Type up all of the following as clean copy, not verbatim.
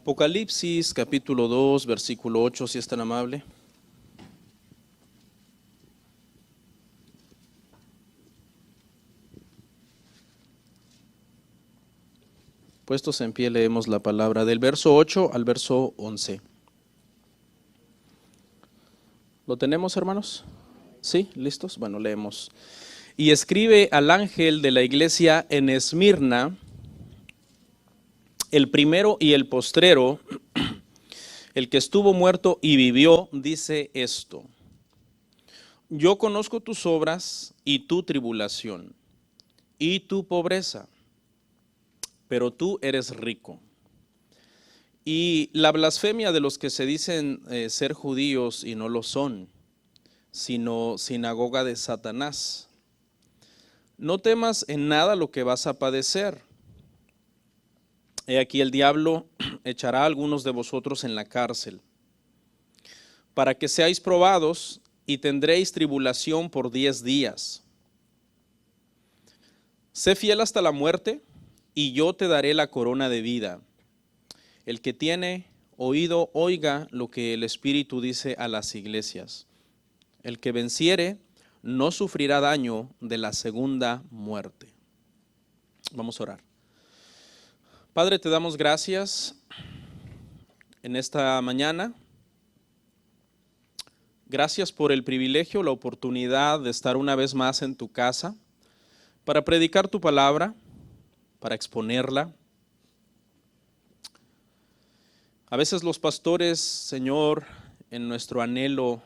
Apocalipsis capítulo 2, versículo 8, si es tan amable. Puestos en pie, leemos la palabra del verso 8 al verso 11. ¿Lo tenemos, hermanos? ¿Sí? ¿Listos? Bueno, leemos. Y escribe al ángel de la iglesia en Esmirna, el primero y el postrero, el que estuvo muerto y vivió, dice esto: Yo conozco tus obras y tu tribulación y tu pobreza, pero tú eres rico. Y la blasfemia de los que se dicen ser judíos y no lo son, sino sinagoga de Satanás. No temas en nada lo que vas a padecer. He aquí el diablo echará a algunos de vosotros en la cárcel, para que seáis probados, y tendréis tribulación por 10 días. Sé fiel hasta la muerte, y yo te daré la corona de vida. El que tiene oído, oiga lo que el Espíritu dice a las iglesias. El que venciere no sufrirá daño de la segunda muerte. Vamos a orar. Padre, te damos gracias en esta mañana. Gracias por el privilegio, la oportunidad de estar una vez más en tu casa para predicar tu palabra, para exponerla. A veces los pastores, Señor, en nuestro anhelo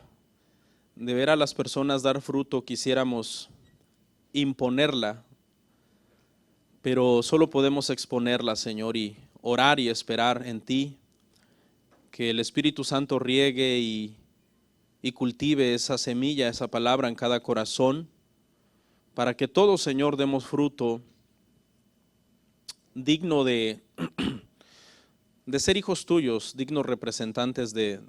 de ver a las personas dar fruto, quisiéramos imponerla, pero solo podemos exponerla, Señor, y orar y esperar en ti, que el Espíritu Santo riegue y cultive esa semilla, esa palabra en cada corazón, para que todos, Señor, demos fruto digno de ser hijos tuyos, dignos representantes de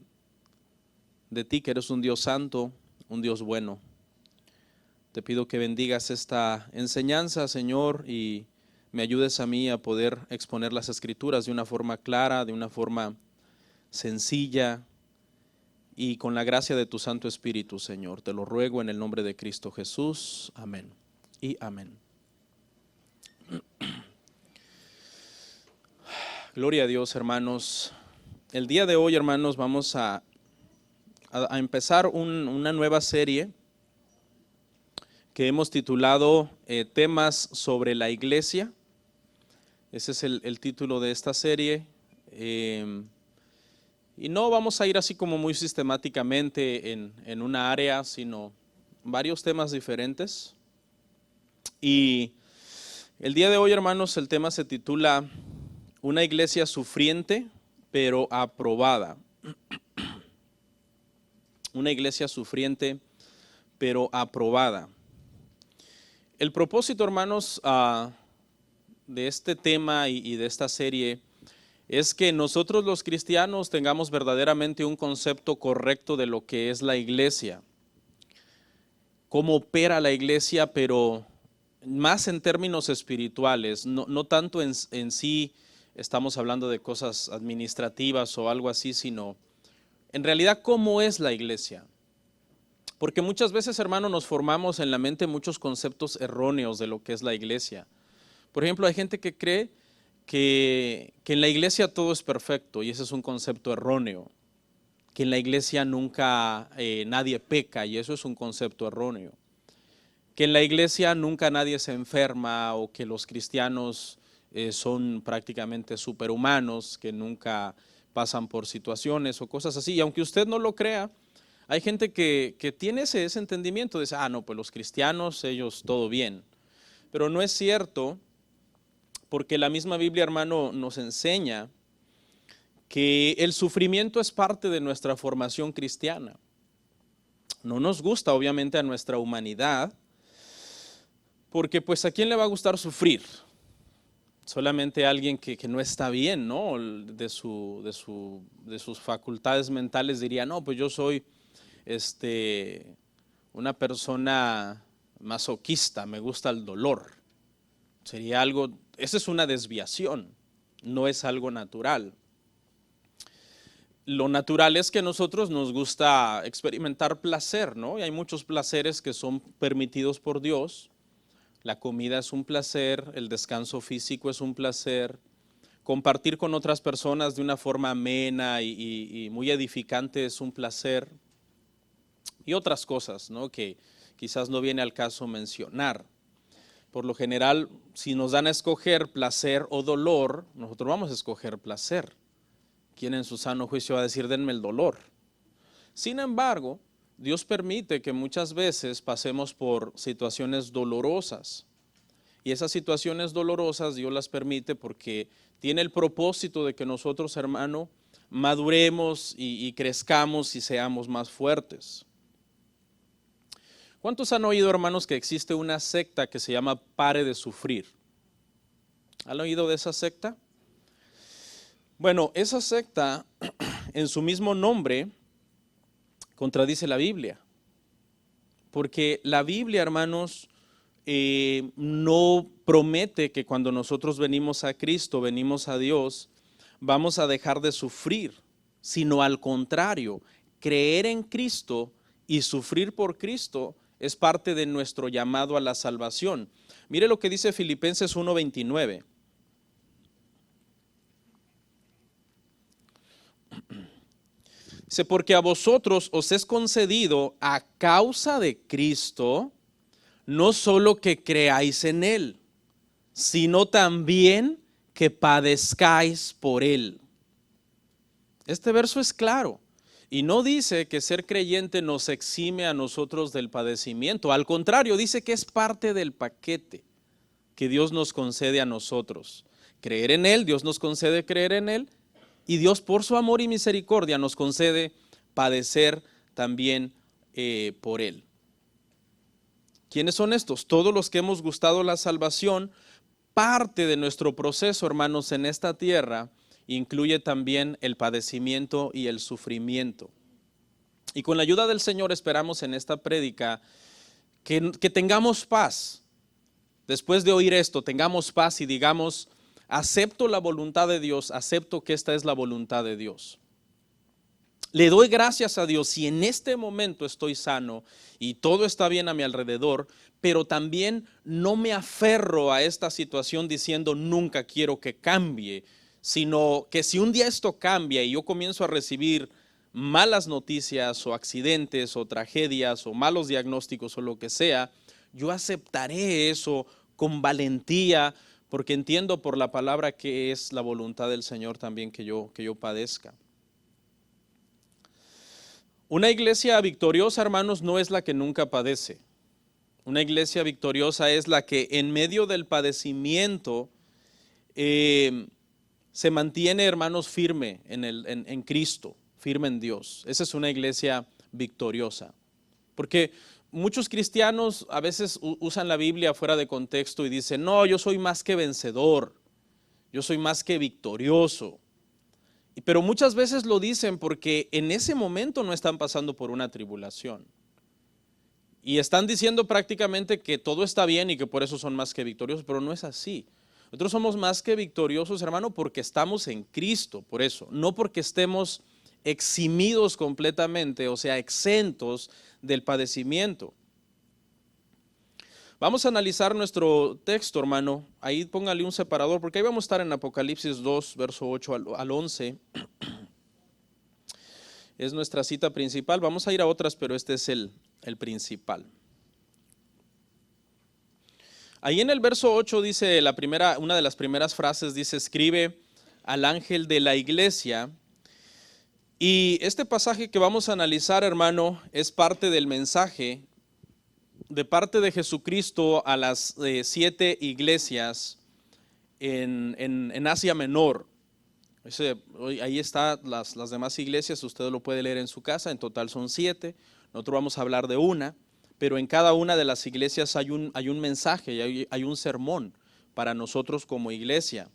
ti, que eres un Dios santo, un Dios bueno. Te pido que bendigas esta enseñanza, Señor, y me ayudes a mí a poder exponer las Escrituras de una forma clara, de una forma sencilla y con la gracia de tu Santo Espíritu, Señor. Te lo ruego en el nombre de Cristo Jesús. Amén y amén. Gloria a Dios, hermanos. El día de hoy, hermanos, vamos a empezar una nueva serie que hemos titulado Temas sobre la Iglesia. Ese es el título de esta serie. Y no vamos a ir así como muy sistemáticamente en una área, sino varios temas diferentes. Y el día de hoy, hermanos, el tema se titula Una iglesia sufriente pero aprobada. Una iglesia sufriente pero aprobada. El propósito, hermanos, de este tema y de esta serie es que nosotros los cristianos tengamos verdaderamente un concepto correcto de lo que es la iglesia, cómo opera la iglesia, pero más en términos espirituales, no tanto en sí estamos hablando de cosas administrativas o algo así, sino en realidad cómo es la iglesia. Porque muchas veces, hermano, nos formamos en la mente muchos conceptos erróneos de lo que es la iglesia. Por ejemplo, hay gente que cree que en la iglesia todo es perfecto, y ese es un concepto erróneo. Que en la iglesia nunca nadie peca, y eso es un concepto erróneo. Que en la iglesia nunca nadie se enferma, o que los cristianos son prácticamente superhumanos, que nunca pasan por situaciones o cosas así. Y aunque usted no lo crea, hay gente que tiene ese entendimiento, dice, no, pues los cristianos, ellos todo bien. Pero no es cierto, porque la misma Biblia, hermano, nos enseña que el sufrimiento es parte de nuestra formación cristiana. No nos gusta, obviamente, a nuestra humanidad, porque pues ¿a quién le va a gustar sufrir? Solamente alguien que no está bien, ¿no? De sus facultades mentales diría, no, pues yo soy una persona masoquista, me gusta el dolor. Sería algo, esa es una desviación, no es algo natural. lo natural es que a nosotros nos gusta experimentar placer, ¿no? Y hay muchos placeres que son permitidos por Dios. La comida es un placer, el descanso físico es un placer, compartir con otras personas de una forma amena y muy edificante es un placer, y otras cosas, ¿no?, que quizás no viene al caso mencionar. Por lo general, si nos dan a escoger placer o dolor, nosotros vamos a escoger placer. ¿Quién en su sano juicio va a decir, denme el dolor? Sin embargo, Dios permite que muchas veces pasemos por situaciones dolorosas. Y esas situaciones dolorosas Dios las permite porque tiene el propósito de que nosotros, hermano, maduremos y crezcamos y seamos más fuertes. ¿Cuántos han oído, hermanos, que existe una secta que se llama Pare de Sufrir? ¿Han oído de esa secta? Bueno, esa secta en su mismo nombre contradice la Biblia. Porque la Biblia, hermanos, no promete que cuando nosotros venimos a Cristo, venimos a Dios, vamos a dejar de sufrir, sino al contrario, creer en Cristo y sufrir por Cristo es parte de nuestro llamado a la salvación. Mire lo que dice Filipenses 1:29. Dice, porque a vosotros os es concedido a causa de Cristo, no solo que creáis en Él, sino también que padezcáis por Él. Este verso es claro y no dice que ser creyente nos exime a nosotros del padecimiento. Al contrario, dice que es parte del paquete que Dios nos concede a nosotros. Creer en Él, Dios nos concede creer en Él, y Dios por su amor y misericordia nos concede padecer también por Él. ¿Quiénes son estos? Todos los que hemos gustado la salvación. Parte de nuestro proceso, hermanos, en esta tierra incluye también el padecimiento y el sufrimiento. Y con la ayuda del Señor esperamos en esta prédica que tengamos paz. Después de oír esto, tengamos paz y digamos, acepto la voluntad de Dios, acepto que esta es la voluntad de Dios. Le doy gracias a Dios si en este momento estoy sano y todo está bien a mi alrededor, pero también no me aferro a esta situación diciendo nunca quiero que cambie, sino que si un día esto cambia y yo comienzo a recibir malas noticias o accidentes o tragedias o malos diagnósticos o lo que sea, yo aceptaré eso con valentía porque entiendo por la palabra que es la voluntad del Señor también que yo padezca. Una iglesia victoriosa, hermanos, no es la que nunca padece. Una iglesia victoriosa es la que en medio del padecimiento se mantiene, hermanos, firme en Cristo, firme en Dios. Esa es una iglesia victoriosa. Porque muchos cristianos a veces usan la Biblia fuera de contexto y dicen, no, yo soy más que vencedor, yo soy más que victorioso. Pero muchas veces lo dicen porque en ese momento no están pasando por una tribulación. Y están diciendo prácticamente que todo está bien y que por eso son más que victoriosos, pero no es así. Nosotros somos más que victoriosos, hermano, porque estamos en Cristo, por eso. No porque estemos eximidos completamente, o sea, exentos del padecimiento. Vamos a analizar nuestro texto, hermano. Ahí póngale un separador, porque ahí vamos a estar en Apocalipsis 2, verso 8 al 11. Es nuestra cita principal. Vamos a ir a otras, pero este es el principal. Ahí en el verso 8 dice una de las primeras frases, dice, escribe al ángel de la iglesia. Y este pasaje que vamos a analizar, hermano, es parte del mensaje de parte de Jesucristo a las 7 iglesias en Asia Menor. Ahí están las demás iglesias, usted lo puede leer en su casa, en total son 7, nosotros vamos a hablar de una, pero en cada una de las iglesias hay un mensaje, hay un sermón para nosotros como iglesia.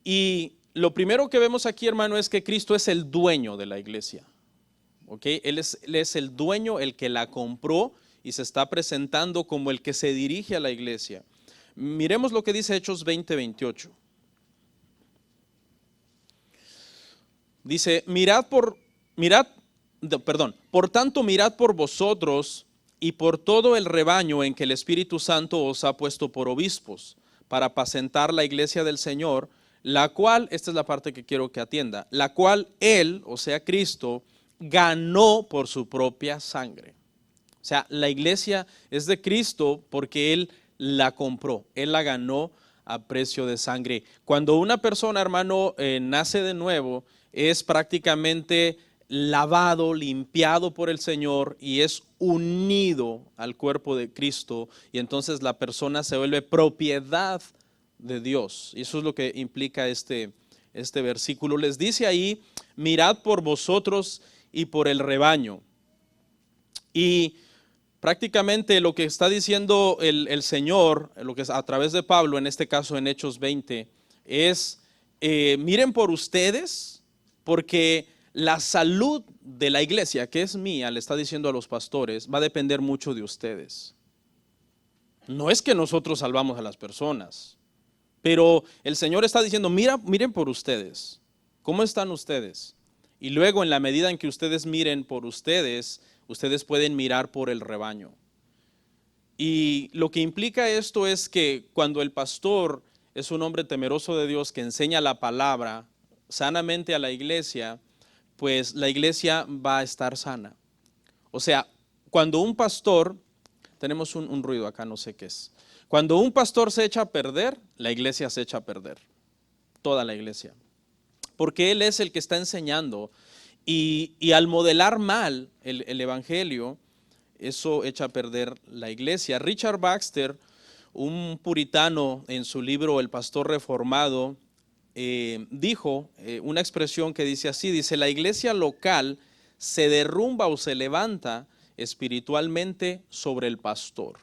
Y lo primero que vemos aquí, hermano, es que Cristo es el dueño de la iglesia. ¿Okay? Él es el dueño, el que la compró y se está presentando como el que se dirige a la iglesia. Miremos lo que dice Hechos 20:28. Dice, por tanto mirad por vosotros y por todo el rebaño en que el Espíritu Santo os ha puesto por obispos, para apacentar la iglesia del Señor, la cual, esta es la parte que quiero que atienda, la cual Él, o sea Cristo, ganó por su propia sangre. O sea, la iglesia es de Cristo porque Él la compró, Él la ganó a precio de sangre. Cuando una persona, hermano, nace de nuevo, es prácticamente lavado, limpiado por el Señor y es unido al cuerpo de Cristo, y entonces la persona se vuelve propiedad de Dios. Y eso es lo que implica este versículo. Les dice ahí, mirad por vosotros y por el rebaño. Y prácticamente lo que está diciendo el Señor, lo que es a través de Pablo, en este caso en Hechos 20, es miren por ustedes, porque la salud de la iglesia, que es mía, le está diciendo a los pastores, va a depender mucho de ustedes. No es que nosotros salvamos a las personas, pero el Señor está diciendo, miren por ustedes, ¿cómo están ustedes? Y luego, en la medida en que ustedes miren por ustedes, ustedes pueden mirar por el rebaño. Y lo que implica esto es que cuando el pastor es un hombre temeroso de Dios que enseña la palabra sanamente a la iglesia, pues la iglesia va a estar sana. O sea, cuando un pastor, tenemos un ruido acá, no sé qué es. Cuando un pastor se echa a perder, la iglesia se echa a perder. Toda la iglesia. Porque él es el que está enseñando. Y al modelar mal el evangelio, eso echa a perder la iglesia. Richard Baxter, un puritano, en su libro El Pastor Reformado, dijo una expresión que dice así, dice, la iglesia local se derrumba o se levanta espiritualmente sobre el pastor.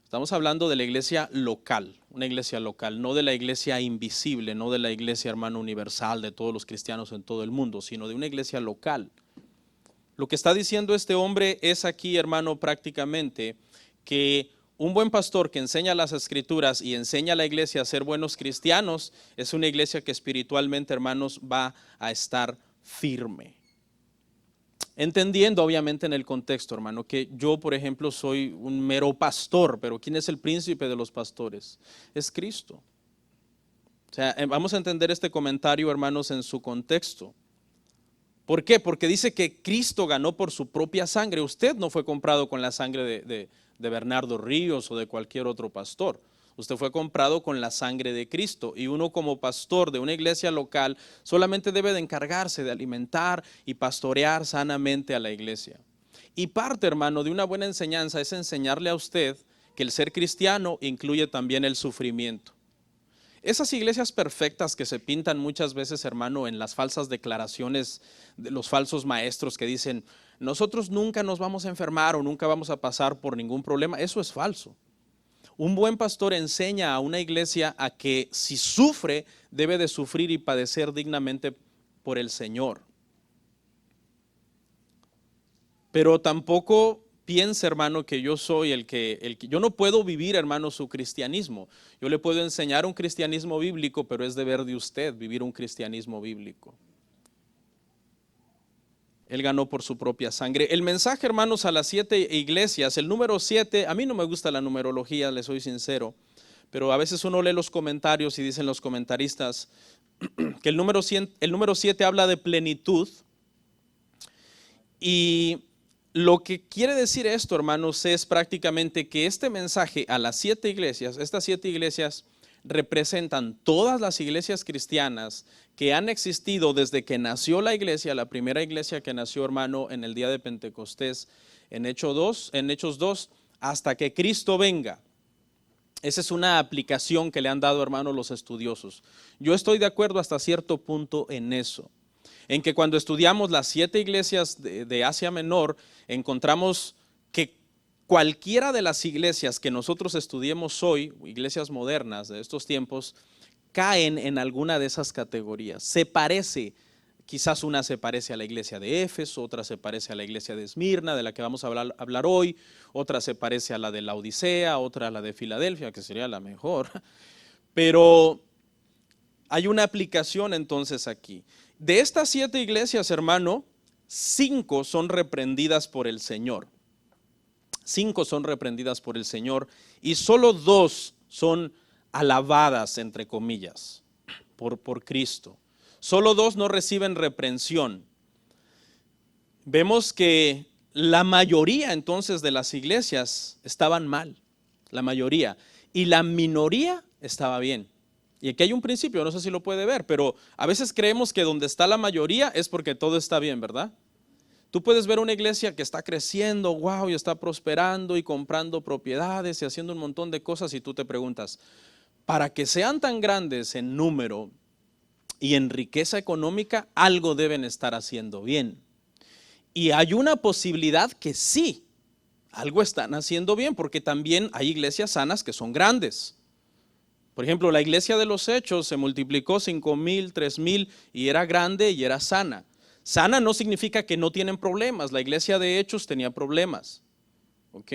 Estamos hablando de la iglesia local, una iglesia local, no de la iglesia invisible, no de la iglesia, hermano, universal de todos los cristianos en todo el mundo, sino de una iglesia local. Lo que está diciendo este hombre es aquí, hermano, prácticamente que un buen pastor que enseña las escrituras y enseña a la iglesia a ser buenos cristianos es una iglesia que espiritualmente, hermanos, va a estar firme. Entendiendo obviamente en el contexto, hermano, que yo, por ejemplo, soy un mero pastor, pero ¿quién es el príncipe de los pastores? Es Cristo. O sea, vamos a entender este comentario, hermanos, en su contexto. ¿Por qué? Porque dice que Cristo ganó por su propia sangre. Usted no fue comprado con la sangre de Bernardo Ríos o de cualquier otro pastor. Usted fue comprado con la sangre de Cristo, y uno como pastor de una iglesia local solamente debe de encargarse de alimentar y pastorear sanamente a la iglesia. Y parte, hermano, de una buena enseñanza es enseñarle a usted que el ser cristiano incluye también el sufrimiento. Esas iglesias perfectas que se pintan muchas veces, hermano, en las falsas declaraciones de los falsos maestros que dicen, nosotros nunca nos vamos a enfermar o nunca vamos a pasar por ningún problema, eso es falso. Un buen pastor enseña a una iglesia a que si sufre, debe de sufrir y padecer dignamente por el Señor. Pero tampoco piense, hermano, que yo soy el que yo no puedo vivir, hermano, su cristianismo. Yo le puedo enseñar un cristianismo bíblico, pero es deber de usted vivir un cristianismo bíblico. Él ganó por su propia sangre. El mensaje, hermanos, a las 7 iglesias, el número 7, a mí no me gusta la numerología, le soy sincero, pero a veces uno lee los comentarios y dicen los comentaristas que el número 7 habla de plenitud. Y lo que quiere decir esto, hermanos, es prácticamente que este mensaje a las 7 iglesias, estas 7 iglesias representan todas las iglesias cristianas que han existido desde que nació la iglesia, la primera iglesia que nació, hermano, en el día de Pentecostés, en Hechos 2, hasta que Cristo venga. Esa es una aplicación que le han dado, hermano, los estudiosos. Yo estoy de acuerdo hasta cierto punto en eso, en que cuando estudiamos las 7 iglesias de Asia Menor, encontramos que cualquiera de las iglesias que nosotros estudiemos hoy, iglesias modernas de estos tiempos, caen en alguna de esas categorías. Se parece, quizás una se parece a la iglesia de Éfeso, otra se parece a la iglesia de Esmirna, de la que vamos a hablar hoy, otra se parece a la de Laodicea, otra a la de Filadelfia, que sería la mejor. Pero hay una aplicación entonces aquí. De estas 7 iglesias, hermano, 5 son reprendidas por el Señor. 5 son reprendidas por el Señor y solo 2 son alabadas, entre comillas, por Cristo. Solo 2 no reciben reprensión. Vemos que la mayoría entonces de las iglesias estaban mal, la mayoría, y la minoría estaba bien. Y aquí hay un principio, no sé si lo puede ver, pero a veces creemos que donde está la mayoría es porque todo está bien, ¿verdad? Tú puedes ver una iglesia que está creciendo, wow, y está prosperando y comprando propiedades y haciendo un montón de cosas y tú te preguntas, para que sean tan grandes en número y en riqueza económica, algo deben estar haciendo bien. Y hay una posibilidad que sí, algo están haciendo bien, porque también hay iglesias sanas que son grandes. Por ejemplo, la iglesia de los Hechos se multiplicó 5,000, 3,000 y era grande y era sana. Sana no significa que no tienen problemas. La iglesia de Hechos tenía problemas, ¿ok?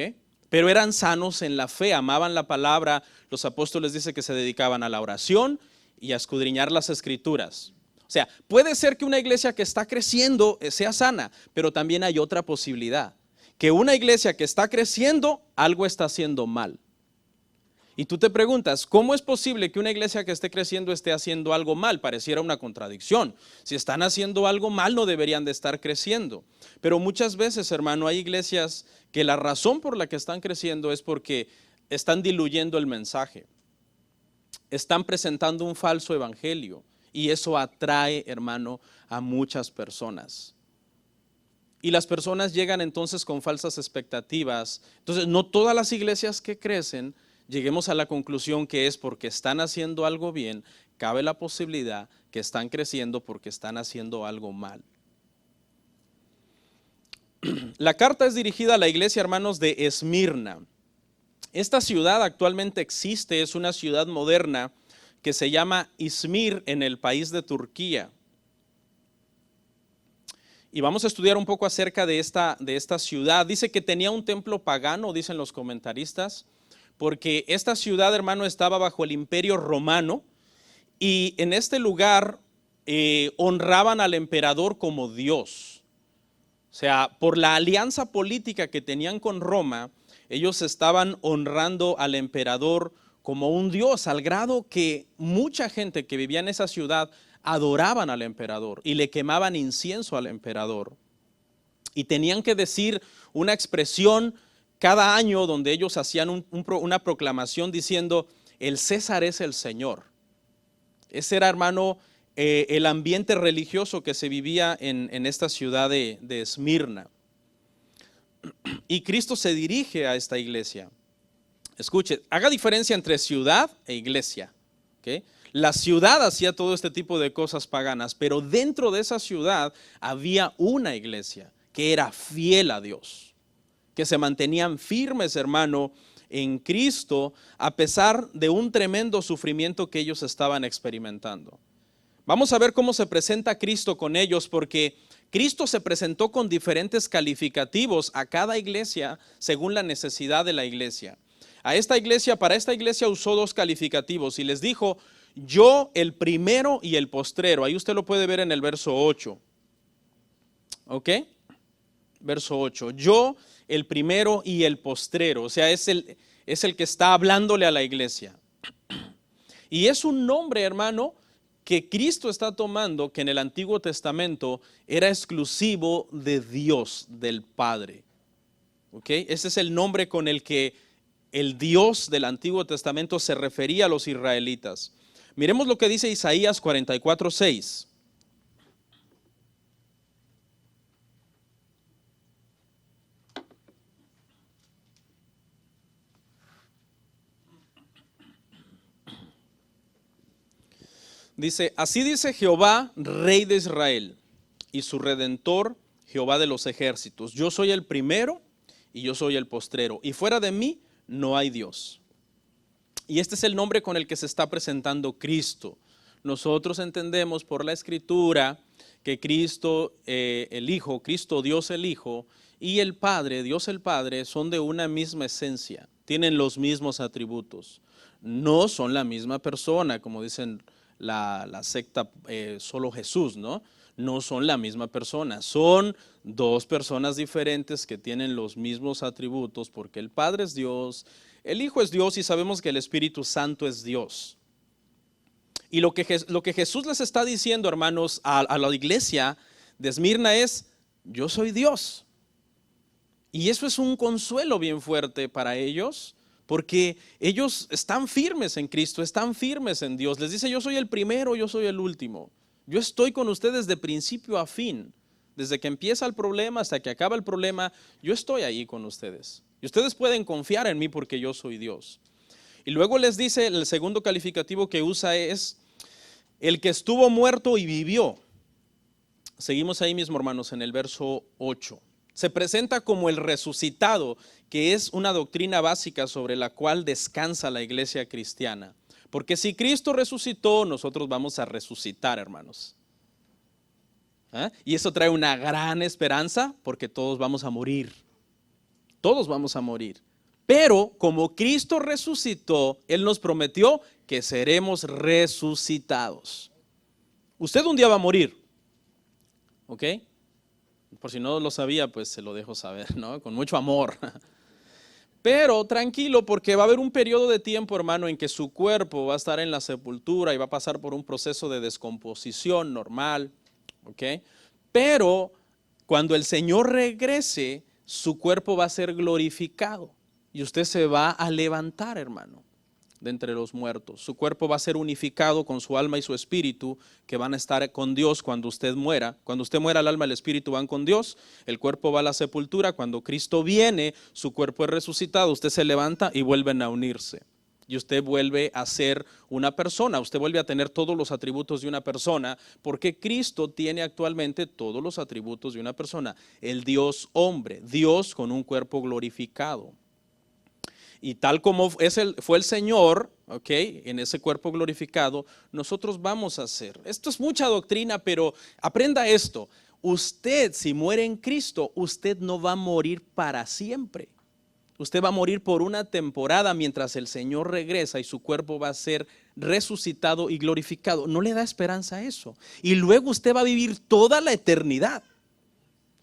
Pero eran sanos en la fe, amaban la palabra. Los apóstoles dicen que se dedicaban a la oración y a escudriñar las escrituras. O sea, puede ser que una iglesia que está creciendo sea sana, pero también hay otra posibilidad, que una iglesia que está creciendo, algo está haciendo mal. Y tú te preguntas, ¿cómo es posible que una iglesia que esté creciendo esté haciendo algo mal? Pareciera una contradicción. Si están haciendo algo mal, no deberían de estar creciendo. Pero muchas veces, hermano, hay iglesias que la razón por la que están creciendo es porque están diluyendo el mensaje. Están presentando un falso evangelio y eso atrae, hermano, a muchas personas. Y las personas llegan entonces con falsas expectativas. Entonces, no todas las iglesias que crecen, lleguemos a la conclusión que es porque están haciendo algo bien. Cabe la posibilidad que están creciendo porque están haciendo algo mal. La carta es dirigida a la iglesia, hermanos, de Esmirna. Esta ciudad actualmente existe, es una ciudad moderna que se llama Izmir en el país de Turquía. Y vamos a estudiar un poco acerca de esta ciudad. Dice que tenía un templo pagano, dicen los comentaristas, porque esta ciudad, hermano, estaba bajo el imperio romano y en este lugar honraban al emperador como Dios. O sea, por la alianza política que tenían con Roma, ellos estaban honrando al emperador como un Dios, al grado que mucha gente que vivía en esa ciudad adoraban al emperador y le quemaban incienso al emperador. Y tenían que decir una expresión cada año donde ellos hacían una proclamación diciendo, el César es el Señor. Ese era, hermano, el ambiente religioso que se vivía en esta ciudad de Esmirna. Y Cristo se dirige a esta iglesia. Escuche, haga diferencia entre ciudad e iglesia, ¿okay? La ciudad hacía todo este tipo de cosas paganas, pero dentro de esa ciudad había una iglesia que era fiel a Dios, que se mantenían firmes, hermano, en Cristo, a pesar de un tremendo sufrimiento que ellos estaban experimentando. Vamos a ver cómo se presenta Cristo con ellos, porque Cristo se presentó con diferentes calificativos a cada iglesia según la necesidad de la iglesia. Para esta iglesia usó 2 calificativos y les dijo, yo el primero y el postrero. Ahí usted lo puede ver en el verso 8. ¿Ok? Verso 8. Yo el primero y el postrero. O sea, es el que está hablándole a la iglesia. Y es un nombre, hermano, que Cristo está tomando, que en el Antiguo Testamento era exclusivo de Dios, del Padre. ¿Ok? Ese es el nombre con el que el Dios del Antiguo Testamento se refería a los israelitas. Miremos lo que dice Isaías 44:6. Dice, así dice Jehová, Rey de Israel, y su Redentor, Jehová de los ejércitos. Yo soy el primero y yo soy el postrero, y fuera de mí no hay Dios. Y este es el nombre con el que se está presentando Cristo. Nosotros entendemos por la Escritura que Cristo el Hijo, Cristo Dios el Hijo y el Padre, Dios el Padre, son de una misma esencia, tienen los mismos atributos. No son la misma persona, como dicen la secta Solo Jesús, ¿no? No son la misma persona, son dos personas diferentes que tienen los mismos atributos, porque el Padre es Dios, el Hijo es Dios y sabemos que el Espíritu Santo es Dios. Y lo que Jesús les está diciendo, hermanos, a la iglesia de Esmirna es: yo soy Dios. Y eso es un consuelo bien fuerte para ellos, porque ellos están firmes en Cristo, están firmes en Dios. Les dice: yo soy el primero, yo soy el último. Yo estoy con ustedes de principio a fin. Desde que empieza el problema hasta que acaba el problema, yo estoy ahí con ustedes. Y ustedes pueden confiar en mí porque yo soy Dios. Y luego les dice, el segundo calificativo que usa es el que estuvo muerto y vivió. Seguimos ahí mismo, hermanos, en el verso 8. Se presenta como el resucitado, que es una doctrina básica sobre la cual descansa la iglesia cristiana. Porque si Cristo resucitó, nosotros vamos a resucitar, hermanos. Y eso trae una gran esperanza, porque todos vamos a morir. Todos vamos a morir. Pero como Cristo resucitó, Él nos prometió que seremos resucitados. Usted un día va a morir, ¿ok? Por si no lo sabía, pues se lo dejo saber, ¿no? Con mucho amor. Pero tranquilo, porque va a haber un periodo de tiempo, hermano, en que su cuerpo va a estar en la sepultura y va a pasar por un proceso de descomposición normal, ¿ok? Pero cuando el Señor regrese, su cuerpo va a ser glorificado y usted se va a levantar, hermano, de entre los muertos. Su cuerpo va a ser unificado con su alma y su espíritu, que van a estar con Dios cuando usted muera. Cuando usted muera, el alma y el espíritu van con Dios, el cuerpo va a la sepultura. Cuando Cristo viene, su cuerpo es resucitado, usted se levanta y vuelven a unirse. Y usted vuelve a ser una persona, usted vuelve a tener todos los atributos de una persona, porque Cristo tiene actualmente todos los atributos de una persona. El Dios hombre, Dios con un cuerpo glorificado. Y tal como fue el Señor, ¿ok?, en ese cuerpo glorificado, nosotros vamos a ser. Esto es mucha doctrina, pero aprenda esto. Usted, si muere en Cristo, usted no va a morir para siempre. Usted va a morir por una temporada mientras el Señor regresa y su cuerpo va a ser resucitado y glorificado. ¿No le da esperanza a eso? Y luego usted va a vivir toda la eternidad.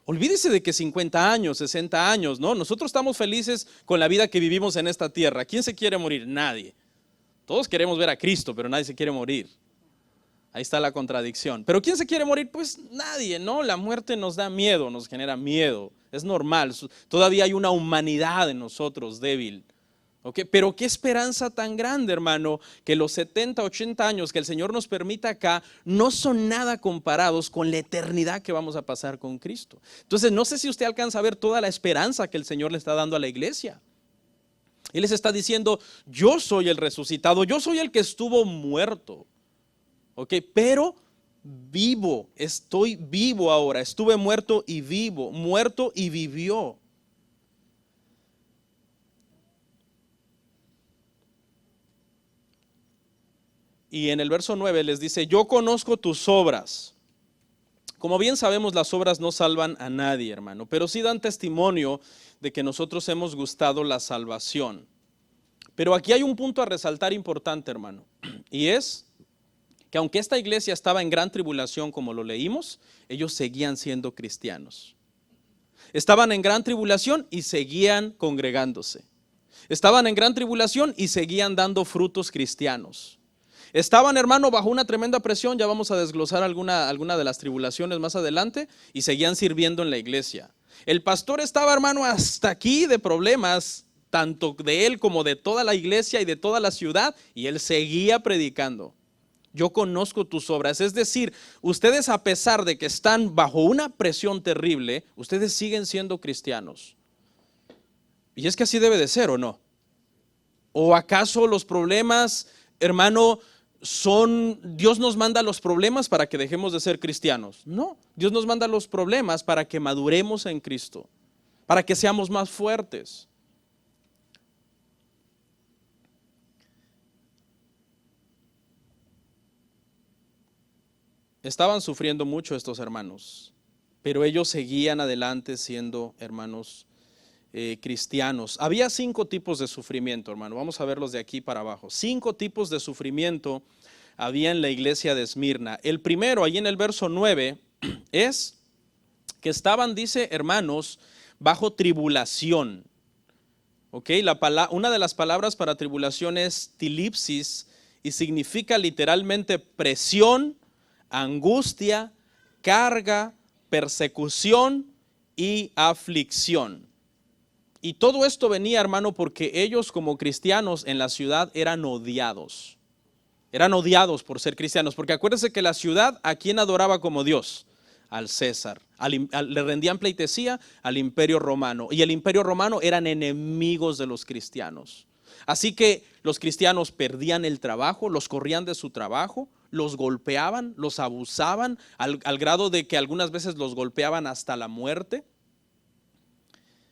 Olvídese de que 50 años, 60 años, ¿no? Nosotros estamos felices con la vida que vivimos en esta tierra. ¿Quién se quiere morir? Nadie. Todos queremos ver a Cristo, pero nadie se quiere morir. Ahí está la contradicción. ¿Pero quién se quiere morir? Pues nadie, ¿no? La muerte nos da miedo, nos genera miedo. Es normal. Todavía hay una humanidad en nosotros débil. ¿Okay? Pero qué esperanza tan grande, hermano, que los 70, 80 años que el Señor nos permita acá no son nada comparados con la eternidad que vamos a pasar con Cristo. Entonces, no sé si usted alcanza a ver toda la esperanza que el Señor le está dando a la iglesia. Él les está diciendo: yo soy el resucitado, yo soy el que estuvo muerto, ¿ok? Pero vivo, estoy vivo ahora, estuve muerto y vivo, muerto y vivió. Y en el verso 9 les dice: yo conozco tus obras. Como bien sabemos, las obras no salvan a nadie, hermano, pero sí dan testimonio de que nosotros hemos gustado la salvación. Pero aquí hay un punto a resaltar importante, hermano, y es que aunque esta iglesia estaba en gran tribulación, como lo leímos, ellos seguían siendo cristianos. Estaban en gran tribulación y seguían congregándose. Estaban en gran tribulación y seguían dando frutos cristianos. Estaban, hermano, bajo una tremenda presión, ya vamos a desglosar alguna de las tribulaciones más adelante, y seguían sirviendo en la iglesia. El pastor estaba, hermano, hasta aquí de problemas, tanto de él como de toda la iglesia y de toda la ciudad, y él seguía predicando. Yo conozco tus obras, es decir, ustedes, a pesar de que están bajo una presión terrible, ustedes siguen siendo cristianos. Y es que así debe de ser, ¿o no? ¿O acaso los problemas, hermano, Dios nos manda los problemas para que dejemos de ser cristianos? No, Dios nos manda los problemas para que maduremos en Cristo, para que seamos más fuertes. Estaban sufriendo mucho estos hermanos, pero ellos seguían adelante siendo hermanos cristianos. Había 5 tipos de sufrimiento, hermano. Vamos a verlos de aquí para abajo. 5 tipos de sufrimiento había en la iglesia de Esmirna. El primero, ahí en el verso 9, es que estaban, dice, hermanos, bajo tribulación. ¿Ok? Una de las palabras para tribulación es tilipsis y significa literalmente presión, angustia, carga, persecución y aflicción. Y todo esto venía, hermano, porque ellos como cristianos en la ciudad eran odiados. Eran odiados por ser cristianos, porque acuérdense que la ciudad, ¿a quién adoraba como Dios? Al César. Le rendían pleitesía al Imperio Romano. Y el Imperio Romano eran enemigos de los cristianos. Así que los cristianos perdían el trabajo, los corrían de su trabajo, los golpeaban, los abusaban, al grado de que algunas veces los golpeaban hasta la muerte.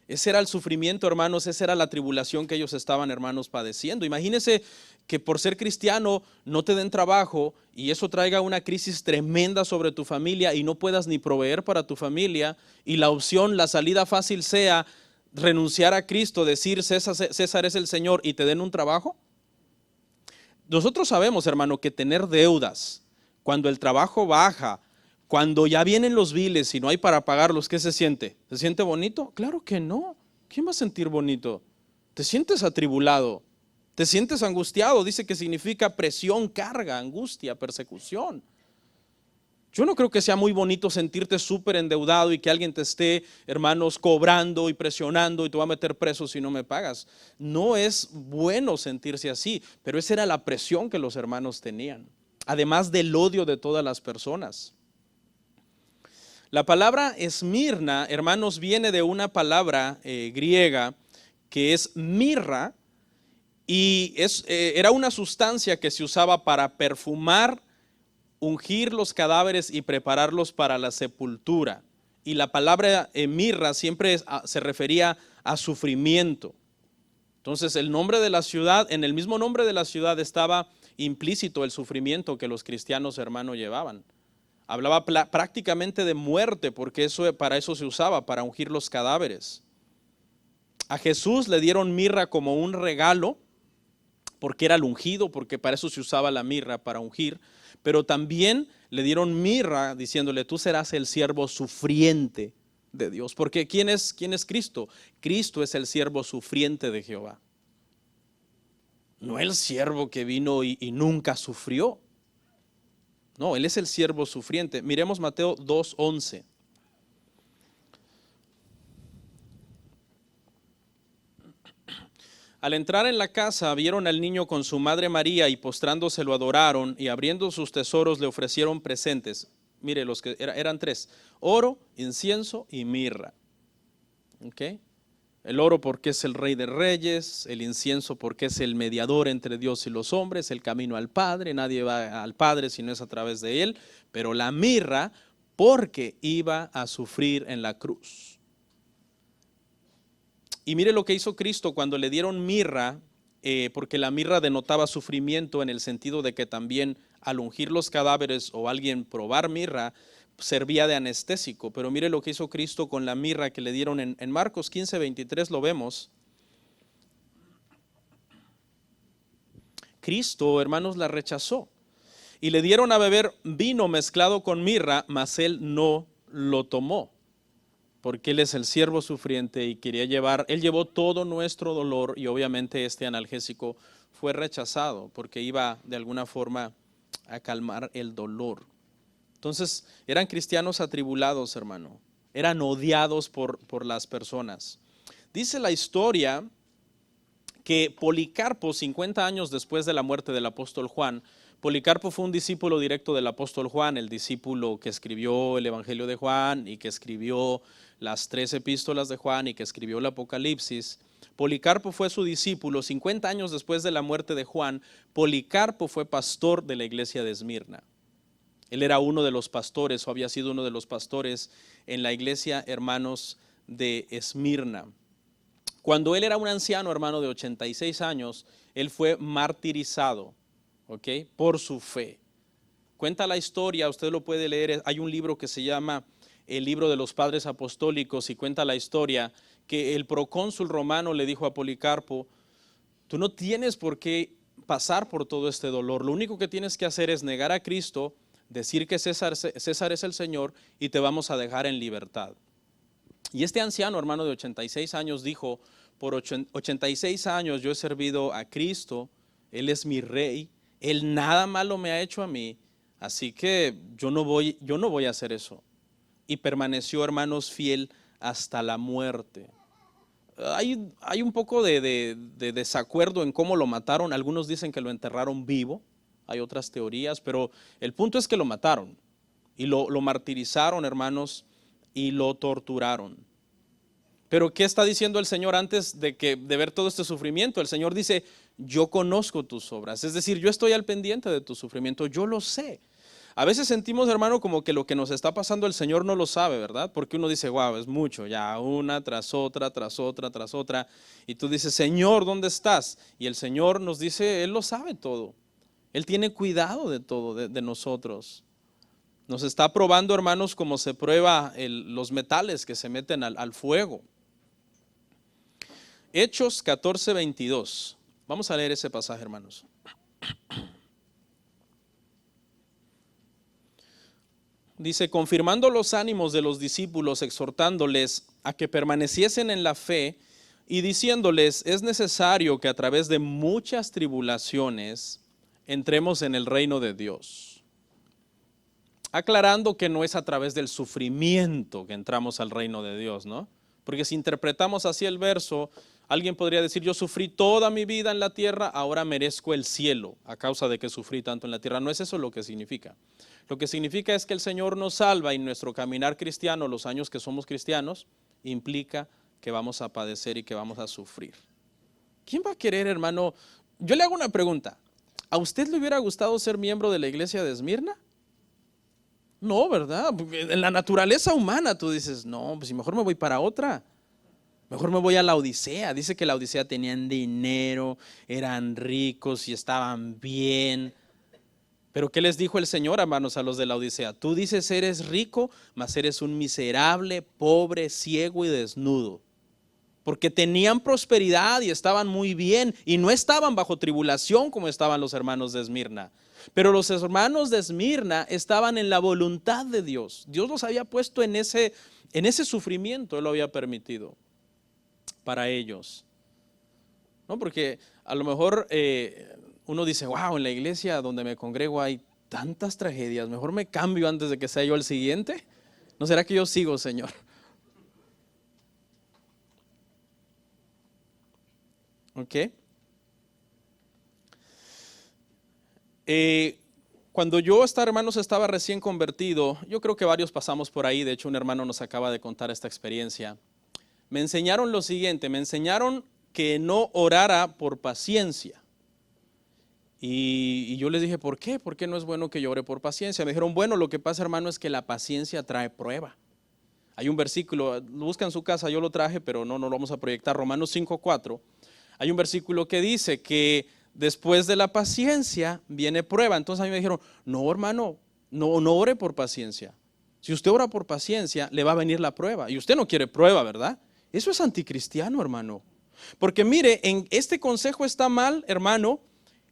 Ese era el sufrimiento, hermanos, esa era la tribulación que ellos estaban, hermanos, padeciendo. Imagínense que por ser cristiano no te den trabajo y eso traiga una crisis tremenda sobre tu familia y no puedas ni proveer para tu familia, y la opción, la salida fácil sea renunciar a Cristo, decir César es el Señor, y te den un trabajo. Nosotros sabemos, hermano, que tener deudas, cuando el trabajo baja, cuando ya vienen los biles y no hay para pagarlos, ¿qué se siente? ¿Se siente bonito? Claro que no. ¿Quién va a sentir bonito? Te sientes atribulado, te sientes angustiado. Dice que significa presión, carga, angustia, persecución. Yo no creo que sea muy bonito sentirte súper endeudado y que alguien te esté, hermanos, cobrando y presionando y te va a meter preso si no me pagas. No es bueno sentirse así, pero esa era la presión que los hermanos tenían, además del odio de todas las personas. La palabra Esmirna, hermanos, viene de una palabra griega que es mirra, y era una sustancia que se usaba para perfumar, ungir los cadáveres y prepararlos para la sepultura. Y la palabra mirra siempre se refería a sufrimiento. Entonces el nombre de la ciudad, en el mismo nombre de la ciudad estaba implícito el sufrimiento que los cristianos, hermanos, llevaban. Hablaba prácticamente de muerte, porque para eso se usaba, para ungir los cadáveres. A Jesús le dieron mirra como un regalo, porque era el ungido, porque para eso se usaba la mirra, para ungir. Pero también le dieron mirra diciéndole, tú serás el siervo sufriente de Dios. Porque ¿quién es Cristo? Cristo es el siervo sufriente de Jehová. No el siervo que vino y nunca sufrió. No, Él es el siervo sufriente. Miremos Mateo 2:11. Al entrar en la casa, vieron al niño con su madre María y postrándose lo adoraron, y abriendo sus tesoros le ofrecieron presentes. Mire, los que eran tres: oro, incienso y mirra. ¿Okay? El oro porque es el Rey de Reyes, el incienso porque es el mediador entre Dios y los hombres, el camino al Padre, nadie va al Padre si no es a través de él, pero la mirra porque iba a sufrir en la cruz. Y mire lo que hizo Cristo cuando le dieron mirra, porque la mirra denotaba sufrimiento en el sentido de que también al ungir los cadáveres o alguien probar mirra, servía de anestésico. Pero mire lo que hizo Cristo con la mirra que le dieron en Marcos 15:23, lo vemos. Cristo, hermanos, la rechazó y le dieron a beber vino mezclado con mirra, mas él no lo tomó, porque él es el siervo sufriente y él llevó todo nuestro dolor, y obviamente este analgésico fue rechazado porque iba de alguna forma a calmar el dolor. Entonces eran cristianos atribulados, hermano, eran odiados por las personas. Dice la historia que Policarpo, 50 años después de la muerte del apóstol Juan, Policarpo fue un discípulo directo del apóstol Juan, el discípulo que escribió el Evangelio de Juan y que escribió las 3 epístolas de Juan y que escribió el Apocalipsis. Policarpo fue su discípulo. 50 años después de la muerte de Juan, Policarpo fue pastor de la iglesia de Esmirna. Él era uno de los pastores, o había sido uno de los pastores en la iglesia, hermanos, de Esmirna. Cuando él era un anciano, hermano, de 86 años, él fue martirizado, ¿ok?, por su fe. Cuenta la historia, usted lo puede leer, hay un libro que se llama El libro de los padres apostólicos, y cuenta la historia que el procónsul romano le dijo a Policarpo, tú no tienes por qué pasar por todo este dolor. Lo único que tienes que hacer es negar a Cristo, decir que César es el Señor y te vamos a dejar en libertad. Y este anciano, hermano de 86 años, dijo, por 86 años yo he servido a Cristo, Él es mi rey, Él nada malo me ha hecho a mí, así que yo no voy a hacer eso. Y permaneció, hermanos, fiel hasta la muerte. Hay un poco de desacuerdo en cómo lo mataron. Algunos dicen que lo enterraron vivo, hay otras teorías, pero el punto es que lo mataron y lo martirizaron, hermanos, y lo torturaron. Pero ¿qué está diciendo el Señor antes de ver todo este sufrimiento? El Señor dice, yo conozco tus obras, es decir, yo estoy al pendiente de tu sufrimiento, yo lo sé. A veces sentimos, hermano, como que lo que nos está pasando el Señor no lo sabe, ¿verdad? Porque uno dice, wow, es mucho, ya una tras otra, tras otra, tras otra. Y tú dices, Señor, ¿dónde estás? Y el Señor nos dice, Él lo sabe todo. Él tiene cuidado de todo, de nosotros. Nos está probando, hermanos, como se prueba los metales que se meten al fuego. Hechos 14:22. Vamos a leer ese pasaje, hermanos. Dice, confirmando los ánimos de los discípulos, exhortándoles a que permaneciesen en la fe y diciéndoles, es necesario que a través de muchas tribulaciones entremos en el reino de Dios. Aclarando que no es a través del sufrimiento que entramos al reino de Dios, ¿no? Porque si interpretamos así el verso, alguien podría decir, yo sufrí toda mi vida en la tierra, ahora merezco el cielo a causa de que sufrí tanto en la tierra. No es eso lo que significa. Lo que significa es que el Señor nos salva y nuestro caminar cristiano, los años que somos cristianos, implica que vamos a padecer y que vamos a sufrir. ¿Quién va a querer, hermano? Yo le hago una pregunta. ¿A usted le hubiera gustado ser miembro de la iglesia de Esmirna? No, ¿verdad? Porque en la naturaleza humana tú dices, no, pues mejor me voy para otra. Mejor me voy a la Odisea. Dice que la Odisea tenían dinero, eran ricos y estaban bien. Pero ¿qué les dijo el Señor, hermanos, a los de la Odisea? Tú dices eres rico, mas eres un miserable, pobre, ciego y desnudo. Porque tenían prosperidad y estaban muy bien y no estaban bajo tribulación como estaban los hermanos de Esmirna. Pero los hermanos de Esmirna estaban en la voluntad de Dios. Dios los había puesto en ese sufrimiento, Él lo había permitido para ellos. ¿No? Porque a lo mejor uno dice, wow, en la iglesia donde me congrego hay tantas tragedias, mejor me cambio antes de que sea yo el siguiente. ¿No será que yo sigo, Señor? ¿Ok? Cuando yo, hermanos, estaba recién convertido, yo creo que varios pasamos por ahí, de hecho un hermano nos acaba de contar esta experiencia. Me enseñaron lo siguiente, me enseñaron que no orara por paciencia. Y yo les dije, ¿por qué? ¿Por qué no es bueno que yo ore por paciencia? Me dijeron, bueno, lo que pasa, hermano, es que la paciencia trae prueba. Hay un versículo, lo busca en su casa, yo lo traje, pero no lo vamos a proyectar, Romanos 5:4. Hay un versículo que dice que después de la paciencia viene prueba. Entonces a mí me dijeron, no, hermano, no ore por paciencia. Si usted ora por paciencia, le va a venir la prueba. Y usted no quiere prueba, ¿verdad? Eso es anticristiano, hermano. Porque mire, en este consejo está mal, hermano,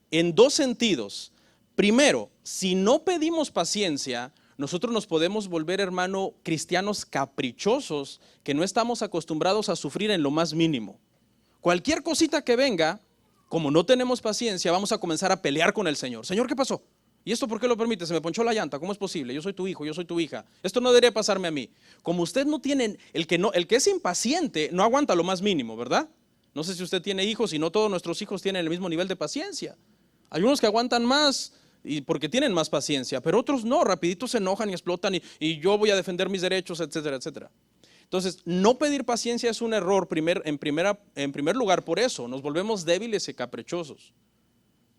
en dos sentidos. Primero, si no pedimos paciencia, nosotros nos podemos volver, hermano, cristianos caprichosos que no estamos acostumbrados a sufrir en lo más mínimo. Cualquier cosita que venga, como no tenemos paciencia, vamos a comenzar a pelear con el Señor. Señor, ¿qué pasó? ¿Y esto por qué lo permite? Se me ponchó la llanta, ¿cómo es posible? Yo soy tu hijo, yo soy tu hija. Esto no debería pasarme a mí. Como usted no tiene, el que es impaciente no aguanta lo más mínimo, ¿verdad? No sé si usted tiene hijos y no todos nuestros hijos tienen el mismo nivel de paciencia. Hay unos que aguantan más y porque tienen más paciencia, pero otros no, rapidito se enojan y explotan y yo voy a defender mis derechos, etcétera, etcétera. Entonces, no pedir paciencia es un error en primer lugar por eso, nos volvemos débiles y caprichosos.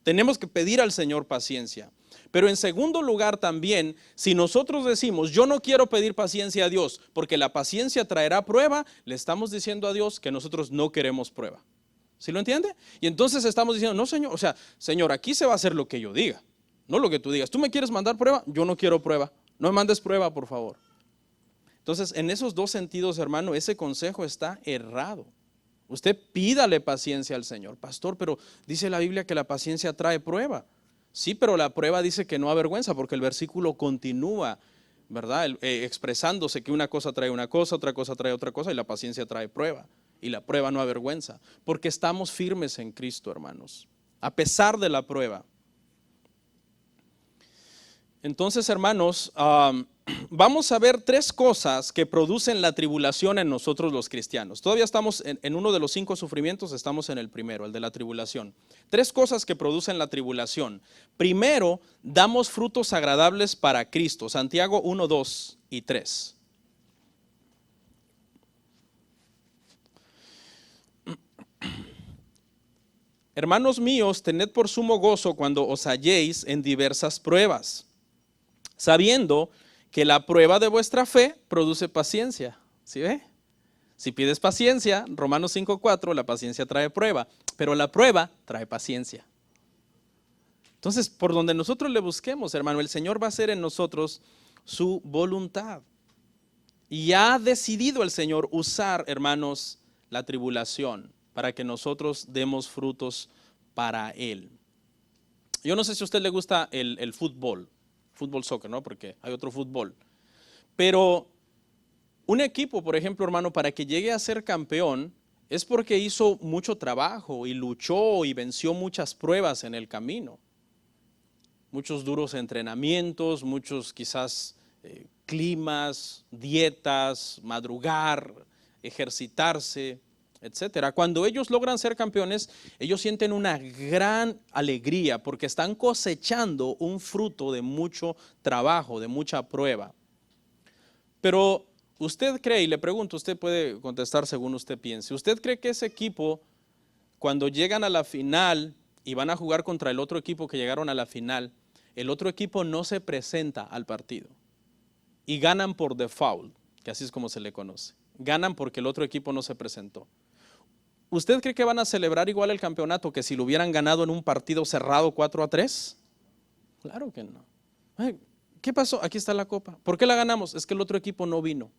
Tenemos que pedir al Señor paciencia. Pero en segundo lugar también, si nosotros decimos, yo no quiero pedir paciencia a Dios porque la paciencia traerá prueba, le estamos diciendo a Dios que nosotros no queremos prueba. ¿Sí lo entiende? Y entonces estamos diciendo, no, Señor, o sea, Señor, aquí se va a hacer lo que yo diga, no lo que tú digas. ¿Tú me quieres mandar prueba? Yo no quiero prueba. No me mandes prueba, por favor. Entonces, en esos dos sentidos, hermano, ese consejo está errado. Usted pídale paciencia al Señor. Pastor, pero dice la Biblia que la paciencia trae prueba. Sí, pero la prueba dice que no avergüenza, porque el versículo continúa, ¿verdad? Expresándose que una cosa trae una cosa, otra cosa trae otra cosa, y la paciencia trae prueba. Y la prueba no avergüenza, porque estamos firmes en Cristo, hermanos, a pesar de la prueba. Entonces, hermanos, vamos a ver tres cosas que producen la tribulación en nosotros los cristianos. Todavía estamos en uno de los 5 sufrimientos, estamos en el primero, el de la tribulación. Tres cosas que producen la tribulación. Primero, damos frutos agradables para Cristo. Santiago 1, 2 y 3. Hermanos míos, tened por sumo gozo cuando os halléis en diversas pruebas, sabiendo que la prueba de vuestra fe produce paciencia. ¿Sí ve? Si pides paciencia, Romanos 5:4, la paciencia trae prueba, pero la prueba trae paciencia. Entonces, por donde nosotros le busquemos, hermano, el Señor va a hacer en nosotros su voluntad. Y ha decidido el Señor usar, hermanos, la tribulación para que nosotros demos frutos para Él. Yo no sé si a usted le gusta el fútbol soccer, ¿no? Porque hay otro fútbol. Pero un equipo, por ejemplo, hermano, para que llegue a ser campeón, es porque hizo mucho trabajo y luchó y venció muchas pruebas en el camino. Muchos duros entrenamientos, muchos quizás climas, dietas, madrugar, ejercitarse, etcétera. Cuando ellos logran ser campeones, ellos sienten una gran alegría porque están cosechando un fruto de mucho trabajo, de mucha prueba. Pero usted cree, y le pregunto, usted puede contestar según usted piense, ¿usted cree que ese equipo, cuando llegan a la final y van a jugar contra el otro equipo que llegaron a la final, el otro equipo no se presenta al partido y ganan por default, que así es como se le conoce? Ganan porque el otro equipo no se presentó. ¿Usted cree que van a celebrar igual el campeonato que si lo hubieran ganado en un partido cerrado 4-3? Claro que no. Ay, ¿qué pasó? Aquí está la copa. ¿Por qué la ganamos? Es que el otro equipo no vino.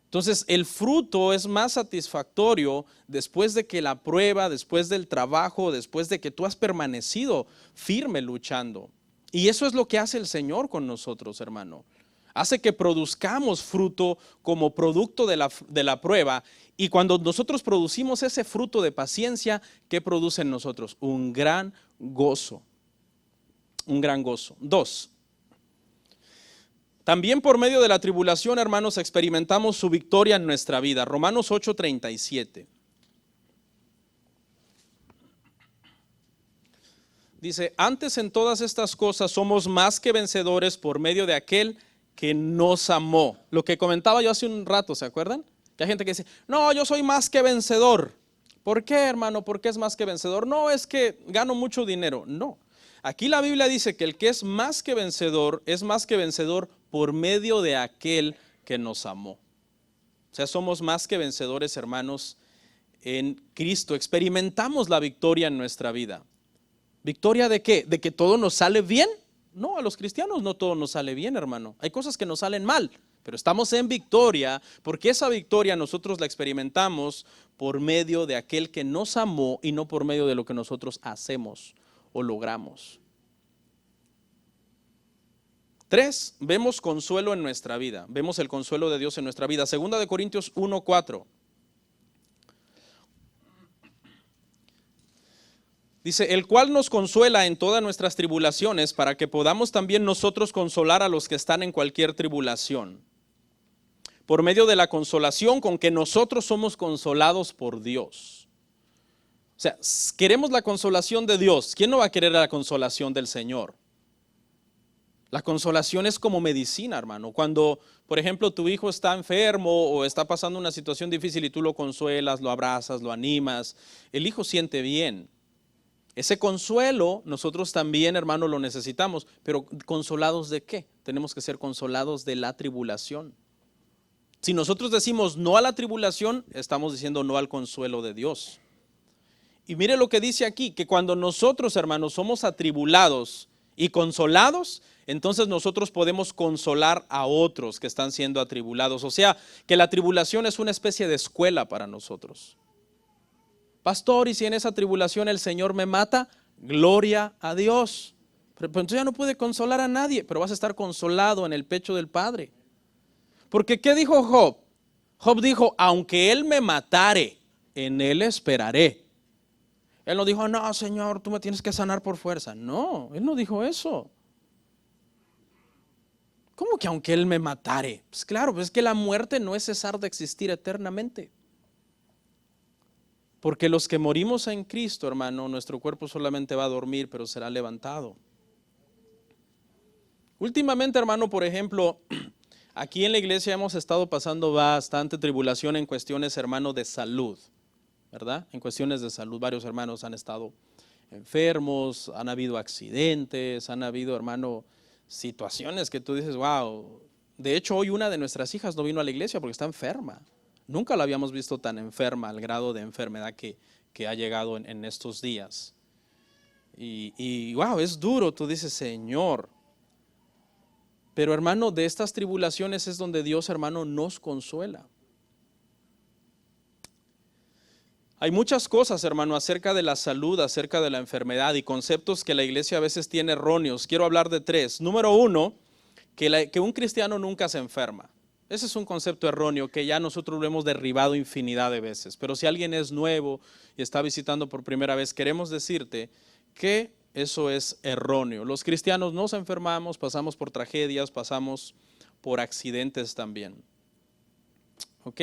Entonces, el fruto es más satisfactorio después de que la prueba, después del trabajo, después de que tú has permanecido firme luchando. Y eso es lo que hace el Señor con nosotros, hermano. Hace que produzcamos fruto como producto de la prueba. Y cuando nosotros producimos ese fruto de paciencia, ¿qué produce en nosotros? Un gran gozo. Un gran gozo. 2. También por medio de la tribulación, hermanos, experimentamos su victoria en nuestra vida. Romanos 8:37. Dice, antes en todas estas cosas somos más que vencedores por medio de aquel que nos amó. Lo que comentaba yo hace un rato, ¿se acuerdan? Que hay gente que dice, no, yo soy más que vencedor. ¿Por qué, hermano? ¿Por qué es más que vencedor? No, es que gano mucho dinero. No. Aquí la Biblia dice que el que es más que vencedor por medio de aquel que nos amó. O sea, somos más que vencedores, hermanos, en Cristo. Experimentamos la victoria en nuestra vida. ¿Victoria de qué? ¿De que todo nos sale bien? No, a los cristianos no todo nos sale bien, hermano. Hay cosas que nos salen mal, pero estamos en victoria porque esa victoria nosotros la experimentamos por medio de aquel que nos amó y no por medio de lo que nosotros hacemos o logramos. 3, vemos consuelo en nuestra vida. Vemos el consuelo de Dios en nuestra vida. 2 Corintios 1:4. Dice, el cual nos consuela en todas nuestras tribulaciones para que podamos también nosotros consolar a los que están en cualquier tribulación. Por medio de la consolación con que nosotros somos consolados por Dios. O sea, queremos la consolación de Dios. ¿Quién no va a querer la consolación del Señor? La consolación es como medicina, hermano. Cuando, por ejemplo, tu hijo está enfermo o está pasando una situación difícil y tú lo consuelas, lo abrazas, lo animas, el hijo siente bien. Ese consuelo nosotros también, hermano, lo necesitamos, pero ¿consolados de qué? Tenemos que ser consolados de la tribulación. Si nosotros decimos no a la tribulación, estamos diciendo no al consuelo de Dios. Y mire lo que dice aquí, que cuando nosotros, hermanos, somos atribulados y consolados, entonces nosotros podemos consolar a otros que están siendo atribulados. O sea, que la tribulación es una especie de escuela para nosotros. Pastor, y si en esa tribulación el Señor me mata, gloria a Dios. Pero entonces ya no puede consolar a nadie, pero vas a estar consolado en el pecho del Padre. Porque ¿qué dijo Job? Job dijo, aunque Él me matare, en Él esperaré. Él no dijo, no, Señor, tú me tienes que sanar por fuerza. No, Él no dijo eso. ¿Cómo que aunque Él me matare? Pues claro, pues es que la muerte no es cesar de existir eternamente. Porque los que morimos en Cristo, hermano, nuestro cuerpo solamente va a dormir, pero será levantado. Últimamente, hermano, por ejemplo, aquí en la iglesia hemos estado pasando bastante tribulación en cuestiones, hermano, de salud, ¿verdad? En cuestiones de salud, varios hermanos han estado enfermos, han habido accidentes, han habido, hermano, situaciones que tú dices, wow. De hecho, hoy una de nuestras hijas no vino a la iglesia porque está enferma. Nunca la habíamos visto tan enferma, al grado de enfermedad que ha llegado en estos días. Y wow, es duro, tú dices, Señor. Pero hermano, de estas tribulaciones es donde Dios, hermano, nos consuela. Hay muchas cosas, hermano, acerca de la salud, acerca de la enfermedad y conceptos que la iglesia a veces tiene erróneos. Quiero hablar de tres. Número uno, que un cristiano nunca se enferma. Ese es un concepto erróneo que ya nosotros lo hemos derribado infinidad de veces. Pero si alguien es nuevo y está visitando por primera vez, queremos decirte que eso es erróneo. Los cristianos nos enfermamos, pasamos por tragedias, pasamos por accidentes también. ¿Ok?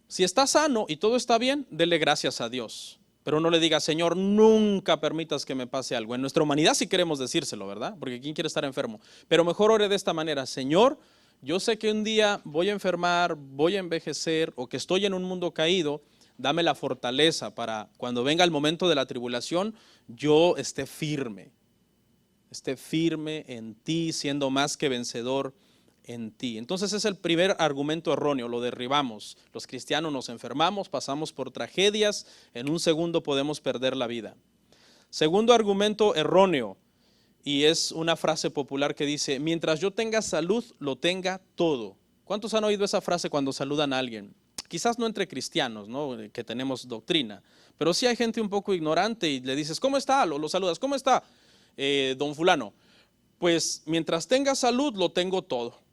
Si está sano y todo está bien, dele gracias a Dios. Pero no le diga, Señor, nunca permitas que me pase algo. En nuestra humanidad sí queremos decírselo, ¿verdad? Porque ¿quién quiere estar enfermo? Pero mejor ore de esta manera, Señor, yo sé que un día voy a enfermar, voy a envejecer o que estoy en un mundo caído, dame la fortaleza para cuando venga el momento de la tribulación, yo esté firme en ti, siendo más que vencedor en ti. Entonces es el primer argumento erróneo, lo derribamos. Los cristianos nos enfermamos, pasamos por tragedias, en un segundo podemos perder la vida. Segundo argumento erróneo, y es una frase popular que dice, mientras yo tenga salud, lo tenga todo. ¿Cuántos han oído esa frase cuando saludan a alguien? Quizás no entre cristianos, ¿no? Que tenemos doctrina, pero sí hay gente un poco ignorante y le dices, ¿cómo está? Lo saludas, ¿cómo está, don fulano? Pues mientras tenga salud, lo tengo todo.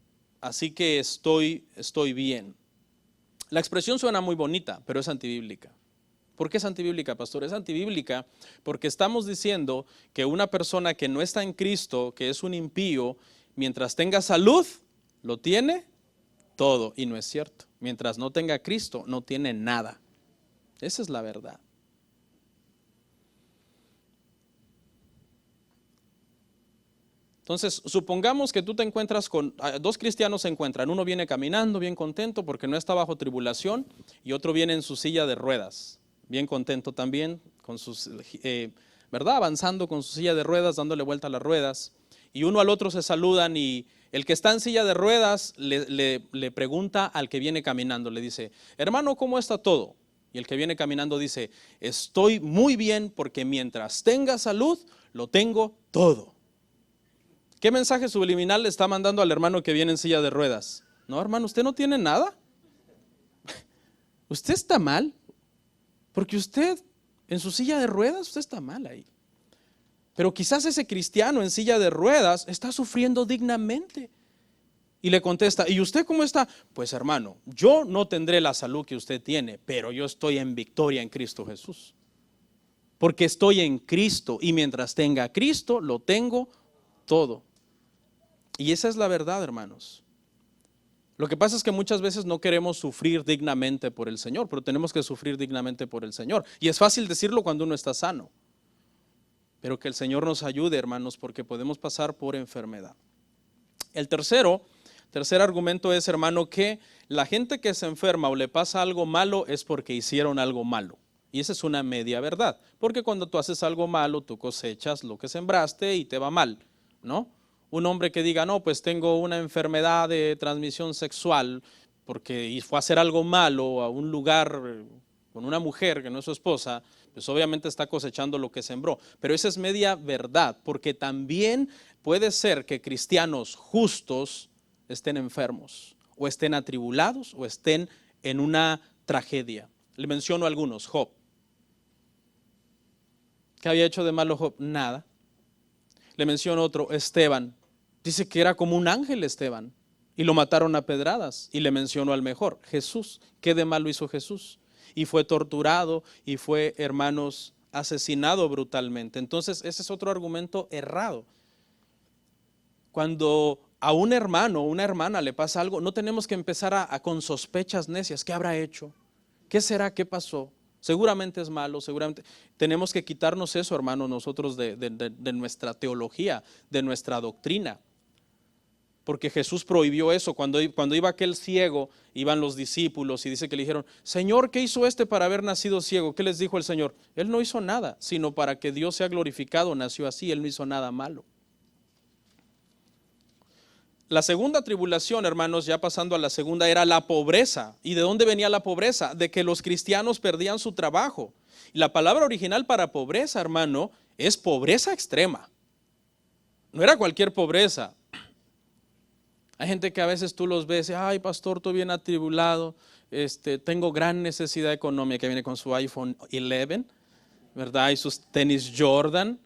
Así que estoy bien. La expresión suena muy bonita, pero es antibíblica. ¿Por qué es antibíblica, pastor? Es antibíblica porque estamos diciendo que una persona que no está en Cristo, que es un impío, mientras tenga salud, lo tiene todo. Y no es cierto. Mientras no tenga Cristo, no tiene nada. Esa es la verdad. Entonces, supongamos que tú te encuentras con, dos cristianos se encuentran, uno viene caminando bien contento porque no está bajo tribulación y otro viene en su silla de ruedas, bien contento también, con sus, ¿verdad? Avanzando con su silla de ruedas, dándole vuelta a las ruedas, y uno al otro se saludan y el que está en silla de ruedas le pregunta al que viene caminando, le dice, hermano, ¿cómo está todo? Y el que viene caminando dice, estoy muy bien porque mientras tenga salud, lo tengo todo. ¿Qué mensaje subliminal le está mandando al hermano que viene en silla de ruedas? No, hermano, usted no tiene nada. Usted está mal, porque usted en su silla de ruedas, usted está mal ahí. Pero quizás ese cristiano en silla de ruedas está sufriendo dignamente. Y le contesta, ¿y usted cómo está? Pues hermano, yo no tendré la salud que usted tiene, pero yo estoy en victoria en Cristo Jesús. Porque estoy en Cristo y mientras tenga Cristo, lo tengo todo. Y esa es la verdad, hermanos. Lo que pasa es que muchas veces no queremos sufrir dignamente por el Señor, pero tenemos que sufrir dignamente por el Señor. Y es fácil decirlo cuando uno está sano. Pero que el Señor nos ayude, hermanos, porque podemos pasar por enfermedad. El tercer argumento es, hermano, que la gente que se enferma o le pasa algo malo es porque hicieron algo malo. Y esa es una media verdad. Porque cuando tú haces algo malo, tú cosechas lo que sembraste y te va mal, ¿no? Un hombre que diga, no, pues tengo una enfermedad de transmisión sexual porque fue a hacer algo malo a un lugar con una mujer que no es su esposa, pues obviamente está cosechando lo que sembró. Pero esa es media verdad, porque también puede ser que cristianos justos estén enfermos, o estén atribulados, o estén en una tragedia. Le menciono algunos. Job. ¿Qué había hecho de malo Job? Nada. Le menciono otro, Esteban. Dice que era como un ángel Esteban y lo mataron a pedradas. Y le menciono al mejor, Jesús. ¿Qué de malo hizo Jesús? Y fue torturado y fue, hermanos, asesinado brutalmente. Entonces ese es otro argumento errado. Cuando a un hermano o una hermana le pasa algo, no tenemos que empezar con sospechas necias. ¿Qué habrá hecho? ¿Qué será? ¿Qué pasó? Seguramente es malo, seguramente. Tenemos que quitarnos eso, hermanos, nosotros de nuestra teología, de nuestra doctrina. Porque Jesús prohibió eso. Cuando iba aquel ciego, iban los discípulos y dice que le dijeron, Señor, ¿qué hizo este para haber nacido ciego? ¿Qué les dijo el Señor? Él no hizo nada, sino para que Dios sea glorificado, nació así, Él no hizo nada malo. La segunda tribulación, hermanos, ya pasando a la segunda, era la pobreza. ¿Y de dónde venía la pobreza? De que los cristianos perdían su trabajo. Y la palabra original para pobreza, hermano, es pobreza extrema. No era cualquier pobreza. Hay gente que a veces tú los ves, ay pastor, estoy bien atribulado, tengo gran necesidad económica, que viene con su iPhone 11, ¿verdad? Y sus tenis Jordan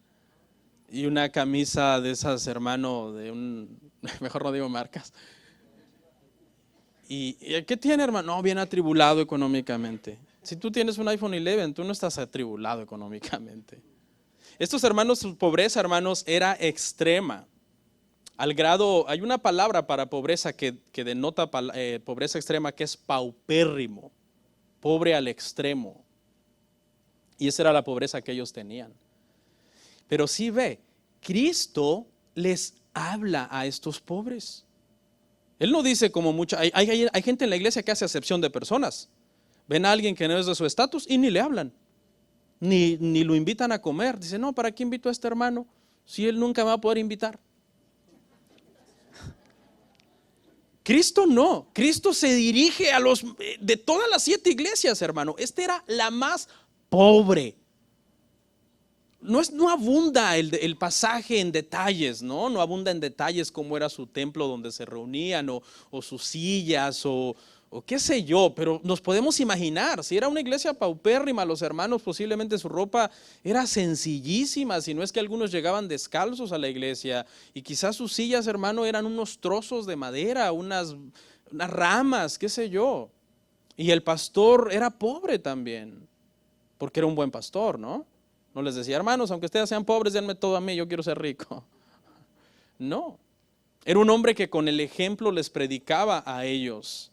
y una camisa de esas, hermano, mejor no digo marcas. ¿Y qué tiene, hermano? No, bien atribulado económicamente. Si tú tienes un iPhone 11, tú no estás atribulado económicamente. Estos hermanos, su pobreza, hermanos, era extrema. Al grado, hay una palabra para pobreza que denota pobreza extrema, que es paupérrimo, pobre al extremo. Y esa era la pobreza que ellos tenían. Pero sí ve, Cristo les habla a estos pobres. Él no dice como mucha, hay gente en la iglesia que hace acepción de personas. Ven a alguien que no es de su estatus y ni le hablan, ni lo invitan a comer. Dice, no, ¿para qué invito a este hermano si él nunca me va a poder invitar? Cristo no, Cristo se dirige a los de todas las 7 iglesias, hermano. Esta era la más pobre. No abunda el pasaje en detalles, no abunda en detalles cómo era su templo donde se reunían o sus sillas o qué sé yo, pero nos podemos imaginar, si era una iglesia paupérrima, los hermanos posiblemente su ropa era sencillísima, si no es que algunos llegaban descalzos a la iglesia y quizás sus sillas, hermano, eran unos trozos de madera, unas ramas, qué sé yo. Y el pastor era pobre también, porque era un buen pastor, ¿no? No les decía, hermanos, aunque ustedes sean pobres, denme todo a mí, yo quiero ser rico. No, era un hombre que con el ejemplo les predicaba a ellos.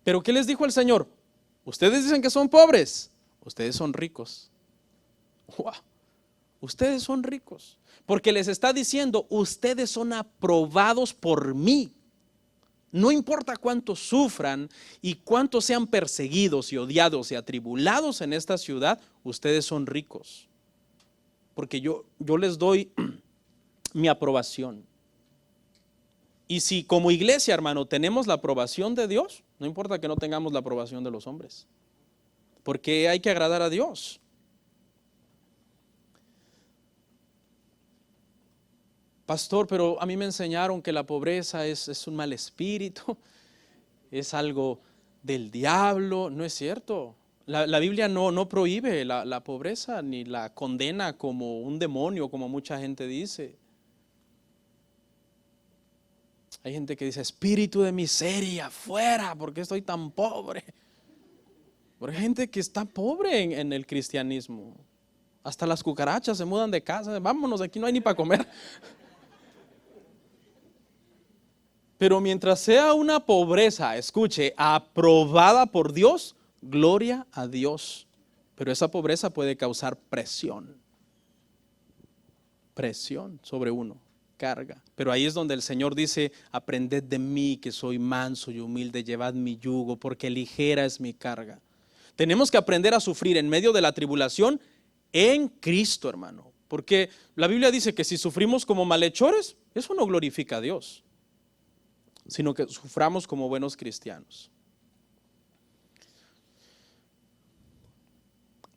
Pero ¿qué les dijo el Señor? Ustedes dicen que son pobres, ustedes son ricos. ¡Wow! Ustedes son ricos, porque les está diciendo, ustedes son aprobados por mí. No importa cuánto sufran y cuánto sean perseguidos y odiados y atribulados en esta ciudad, ustedes son ricos. Porque yo les doy mi aprobación. Y si como iglesia, hermano, tenemos la aprobación de Dios, no importa que no tengamos la aprobación de los hombres. Porque hay que agradar a Dios. Pastor, pero a mí me enseñaron que la pobreza es un mal espíritu, es algo del diablo. No es cierto. La Biblia no prohíbe la pobreza ni la condena como un demonio, como mucha gente dice. Hay gente que dice, espíritu de miseria, fuera, ¿por qué estoy tan pobre? Porque hay gente que está pobre en el cristianismo. Hasta las cucarachas se mudan de casa, vámonos, aquí no hay ni para comer. Pero mientras sea una pobreza, escuche, aprobada por Dios, gloria a Dios. Pero esa pobreza puede causar presión sobre uno, carga. Pero ahí es donde el Señor dice, aprended de mí que soy manso y humilde, llevad mi yugo, porque ligera es mi carga. Tenemos que aprender a sufrir en medio de la tribulación en Cristo, hermano. Porque la Biblia dice que si sufrimos como malhechores, eso no glorifica a Dios, sino que suframos como buenos cristianos.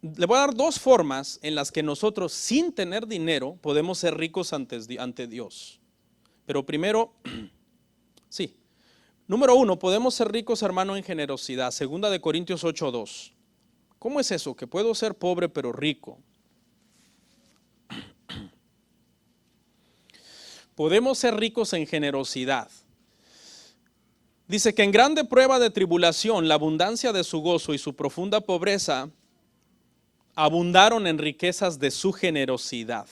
Le voy a dar 2 formas en las que nosotros, sin tener dinero, podemos ser ricos ante Dios. Pero primero, sí, Número 1, podemos ser ricos, hermano, en generosidad. Segunda de Corintios 8:2. ¿Cómo es eso? Que puedo ser pobre pero rico. Podemos ser ricos en generosidad. Dice que en grande prueba de tribulación, la abundancia de su gozo y su profunda pobreza abundaron en riquezas de su generosidad.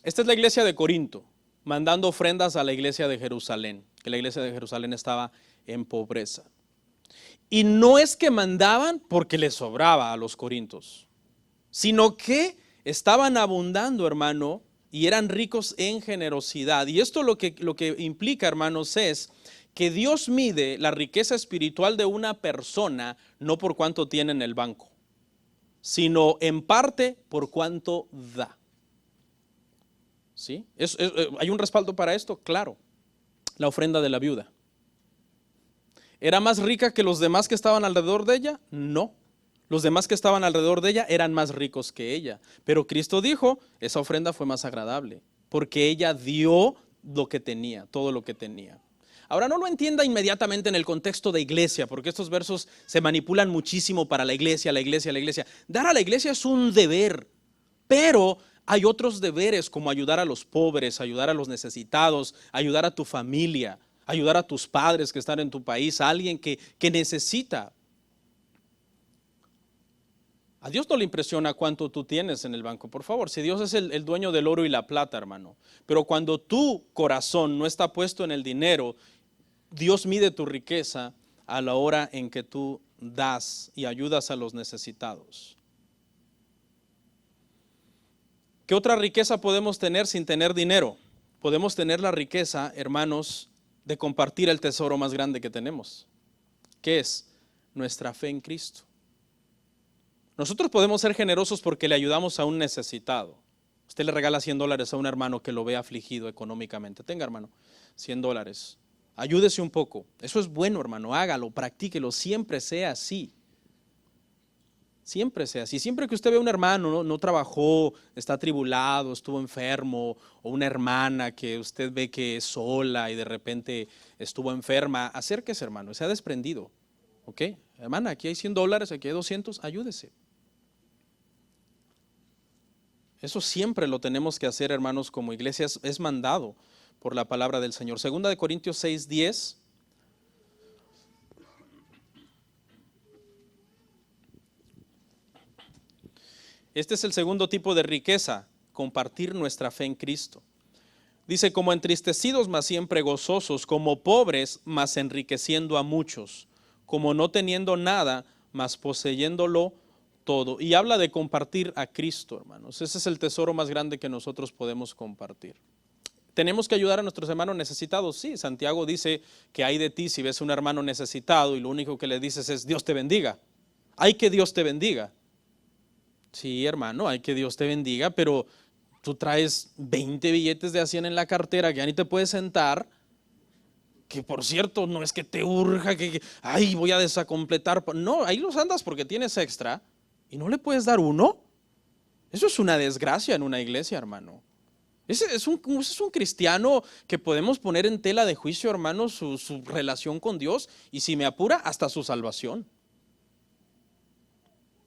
Esta es la iglesia de Corinto, mandando ofrendas a la iglesia de Jerusalén, que la iglesia de Jerusalén estaba en pobreza. Y no es que mandaban porque les sobraba a los corintios, sino que estaban abundando, hermano, y eran ricos en generosidad. Y esto lo que implica, hermanos, es que Dios mide la riqueza espiritual de una persona no por cuánto tiene en el banco, sino en parte por cuánto da. ¿Sí? ¿Hay un respaldo para esto? Claro, la ofrenda de la viuda. ¿Era más rica que los demás que estaban alrededor de ella? No. Los demás que estaban alrededor de ella eran más ricos que ella. Pero Cristo dijo, esa ofrenda fue más agradable, porque ella dio lo que tenía, todo lo que tenía. Ahora no lo entienda inmediatamente en el contexto de iglesia, porque estos versos se manipulan muchísimo para la iglesia, la iglesia, la iglesia. Dar a la iglesia es un deber, pero hay otros deberes como ayudar a los pobres, ayudar a los necesitados, ayudar a tu familia, ayudar a tus padres que están en tu país, a alguien que necesita. A Dios no le impresiona cuánto tú tienes en el banco, por favor. Si Dios es el dueño del oro y la plata, hermano. Pero cuando tu corazón no está puesto en el dinero, Dios mide tu riqueza a la hora en que tú das y ayudas a los necesitados. ¿Qué otra riqueza podemos tener sin tener dinero? Podemos tener la riqueza, hermanos, de compartir el tesoro más grande que tenemos, que es nuestra fe en Cristo. Nosotros podemos ser generosos porque le ayudamos a un necesitado. Usted le regala $100 a un hermano que lo ve afligido económicamente. Tenga, hermano, $100. Ayúdese un poco. Eso es bueno, hermano. Hágalo, practíquelo. Siempre sea así. Siempre sea así. Siempre que usted ve a un hermano, no trabajó, está atribulado, estuvo enfermo, o una hermana que usted ve que es sola y de repente estuvo enferma, acérquese, hermano, sea desprendido. ¿Ok? Hermana, aquí hay $100, aquí hay 200, ayúdese. Eso siempre lo tenemos que hacer, hermanos, como iglesia, es mandado por la palabra del Señor. Segunda de Corintios 6:10. Este es el segundo tipo de riqueza, compartir nuestra fe en Cristo. Dice, como entristecidos, mas siempre gozosos, como pobres, mas enriqueciendo a muchos, como no teniendo nada, mas poseyéndolo todo. Y habla de compartir a Cristo, hermanos. Ese es el tesoro más grande que nosotros podemos compartir. ¿Tenemos que ayudar a nuestros hermanos necesitados? Sí, Santiago dice que hay de ti si ves a un hermano necesitado y lo único que le dices es Dios te bendiga. Hay que Dios te bendiga. Sí, hermano, hay que Dios te bendiga, pero tú traes 20 billetes de a 100 en la cartera que ya ni te puedes sentar, que por cierto no es que te urja, ay, voy a desacompletar. No, ahí los andas porque tienes extra y no le puedes dar uno. Eso es una desgracia en una iglesia, hermano. Ese es un cristiano que podemos poner en tela de juicio, hermano, su relación con Dios y si me apura, hasta su salvación.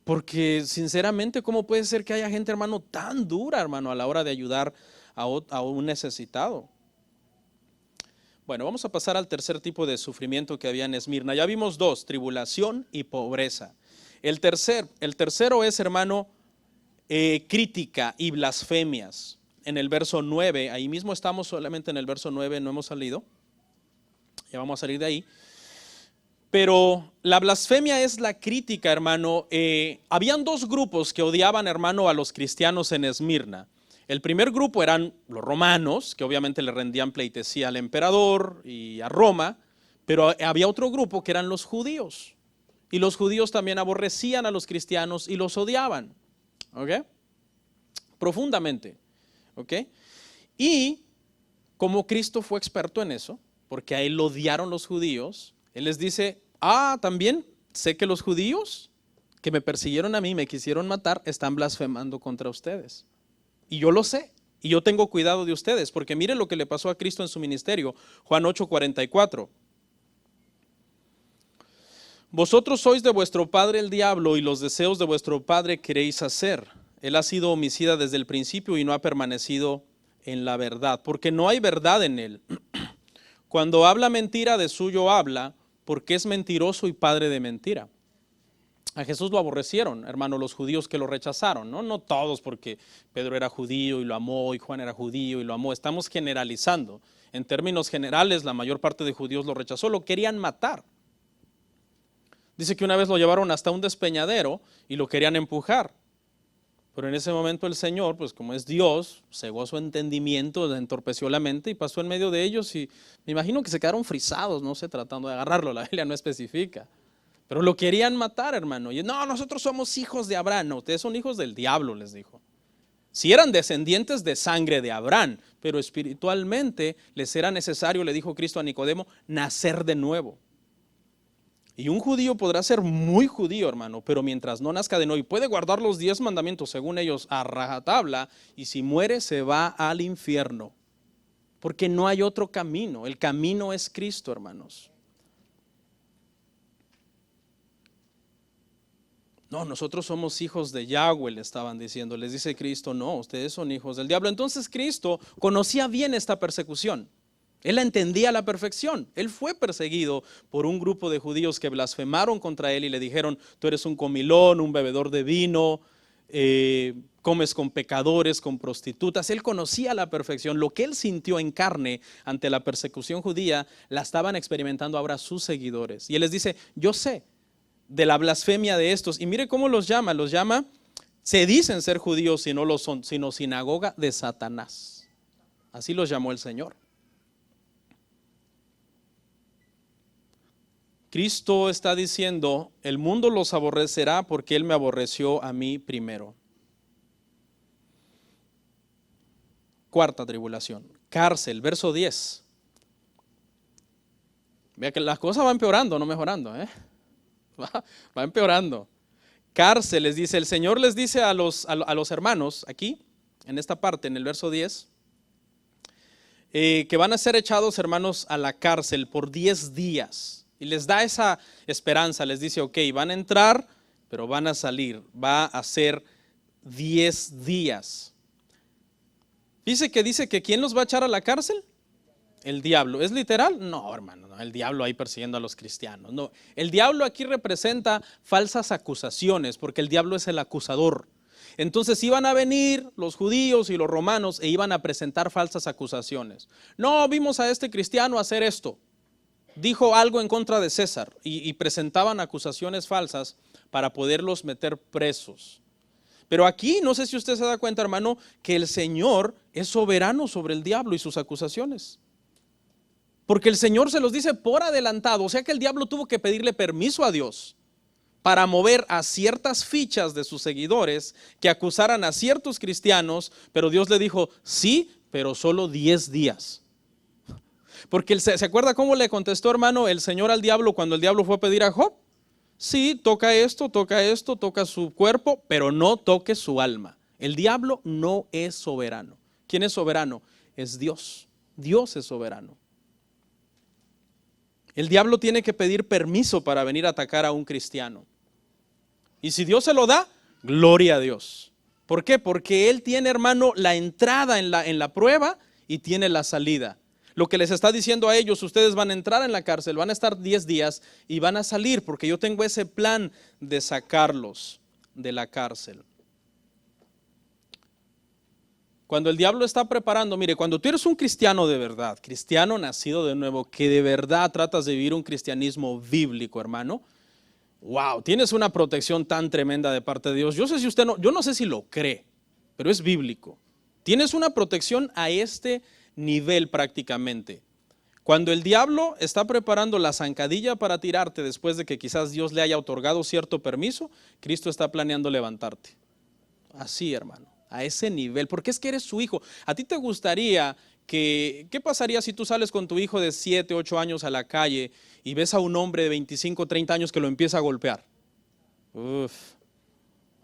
Porque sinceramente, ¿cómo puede ser que haya gente, hermano, tan dura, hermano, a la hora de ayudar a un necesitado? Bueno, vamos a pasar al tercer tipo de sufrimiento que había en Esmirna. Ya vimos dos, tribulación y pobreza. El tercero es, hermano, crítica y blasfemias. En el verso 9, ahí mismo estamos, solamente en el verso 9, no hemos salido. Ya vamos a salir de ahí. Pero la blasfemia es la crítica, hermano. Habían dos grupos que odiaban, hermano, a los cristianos en Esmirna. El primer grupo eran los romanos, que obviamente le rendían pleitesía al emperador y a Roma, pero había otro grupo que eran los judíos. Y los judíos también aborrecían a los cristianos y los odiaban. ¿Ok? Profundamente. ¿Ok? Y como Cristo fue experto en eso, porque a él lo odiaron los judíos, él les dice, también sé que los judíos que me persiguieron a mí, me quisieron matar, están blasfemando contra ustedes. Y yo lo sé, y yo tengo cuidado de ustedes, porque mire lo que le pasó a Cristo en su ministerio, Juan 8:44. Vosotros sois de vuestro padre el diablo y los deseos de vuestro padre queréis hacer. Él ha sido homicida desde el principio y no ha permanecido en la verdad, porque no hay verdad en él. Cuando habla mentira, de suyo habla, porque es mentiroso y padre de mentira. A Jesús lo aborrecieron, hermano, los judíos que lo rechazaron, ¿no? No todos, porque Pedro era judío y lo amó, y Juan era judío y lo amó. Estamos generalizando. En términos generales, la mayor parte de judíos lo rechazó, lo querían matar. Dice que una vez lo llevaron hasta un despeñadero y lo querían empujar. Pero en ese momento el Señor, pues como es Dios, cegó su entendimiento, le entorpeció la mente y pasó en medio de ellos, y me imagino que se quedaron frisados, no sé, tratando de agarrarlo. La Biblia no especifica. Pero lo querían matar, hermano. Y no, nosotros somos hijos de Abraham. No, ustedes son hijos del diablo, les dijo. Si eran descendientes de sangre de Abraham, pero espiritualmente les era necesario, le dijo Cristo a Nicodemo, nacer de nuevo. Y un judío podrá ser muy judío, hermano, pero mientras no nazca de nuevo y puede guardar los 10 mandamientos según ellos a rajatabla, y si muere se va al infierno, porque no hay otro camino. El camino es Cristo, hermanos. No, nosotros somos hijos de Yahweh, le estaban diciendo. Les dice Cristo, no, ustedes son hijos del diablo. Entonces Cristo conocía bien esta persecución. Él la entendía a la perfección. Él fue perseguido por un grupo de judíos que blasfemaron contra él y le dijeron, tú eres un comilón, un bebedor de vino, comes con pecadores, con prostitutas. Él conocía a la perfección. Lo que él sintió en carne ante la persecución judía, la estaban experimentando ahora sus seguidores. Y él les dice, yo sé de la blasfemia de estos. Y mire cómo los llama, se dicen ser judíos y no lo son, sino sinagoga de Satanás. Así los llamó el Señor. Cristo está diciendo, el mundo los aborrecerá porque Él me aborreció a mí primero. Cuarta tribulación, cárcel, verso 10. Vea que las cosas van empeorando, no mejorando, va empeorando. Cárcel, les dice, el Señor les dice a los hermanos, aquí, en esta parte, en el verso 10, que van a ser echados, hermanos, a la cárcel por 10 días. Y les da esa esperanza, les dice, ok, van a entrar, pero van a salir, va a ser 10 días. Dice que ¿quién los va a echar a la cárcel? El diablo. ¿Es literal? No, hermano, no, el diablo ahí persiguiendo a los cristianos. No, el diablo aquí representa falsas acusaciones, porque el diablo es el acusador. Entonces iban a venir los judíos y los romanos e iban a presentar falsas acusaciones. No, vimos a este cristiano hacer esto. Dijo algo en contra de César y presentaban acusaciones falsas para poderlos meter presos. Pero aquí, no sé si usted se da cuenta, hermano, que el Señor es soberano sobre el diablo y sus acusaciones. Porque el Señor se los dice por adelantado, o sea que el diablo tuvo que pedirle permiso a Dios para mover a ciertas fichas de sus seguidores que acusaran a ciertos cristianos, pero Dios le dijo, sí, pero solo 10 días. Porque ¿se acuerda cómo le contestó, hermano, el Señor al diablo cuando el diablo fue a pedir a Job? Sí, toca esto, toca su cuerpo, pero no toque su alma. El diablo no es soberano. ¿Quién es soberano? Es Dios. Dios es soberano. El diablo tiene que pedir permiso para venir a atacar a un cristiano. Y si Dios se lo da, gloria a Dios. ¿Por qué? Porque Él tiene, hermano, la entrada en la prueba y tiene la salida. Lo que les está diciendo a ellos, ustedes van a entrar en la cárcel, van a estar 10 días y van a salir, porque yo tengo ese plan de sacarlos de la cárcel. Cuando el diablo está preparando, mire, cuando tú eres un cristiano de verdad, cristiano nacido de nuevo, que de verdad tratas de vivir un cristianismo bíblico, hermano, wow, tienes una protección tan tremenda de parte de Dios. Yo no sé si lo cree, pero es bíblico. Tienes una protección a este nivel prácticamente. Cuando el diablo está preparando la zancadilla para tirarte después de que quizás Dios le haya otorgado cierto permiso, Cristo está planeando levantarte. Así, hermano, a ese nivel, porque es que eres su hijo. ¿A ti te gustaría qué pasaría si tú sales con tu hijo de 7, 8 años a la calle y ves a un hombre de 25, 30 años que lo empieza a golpear?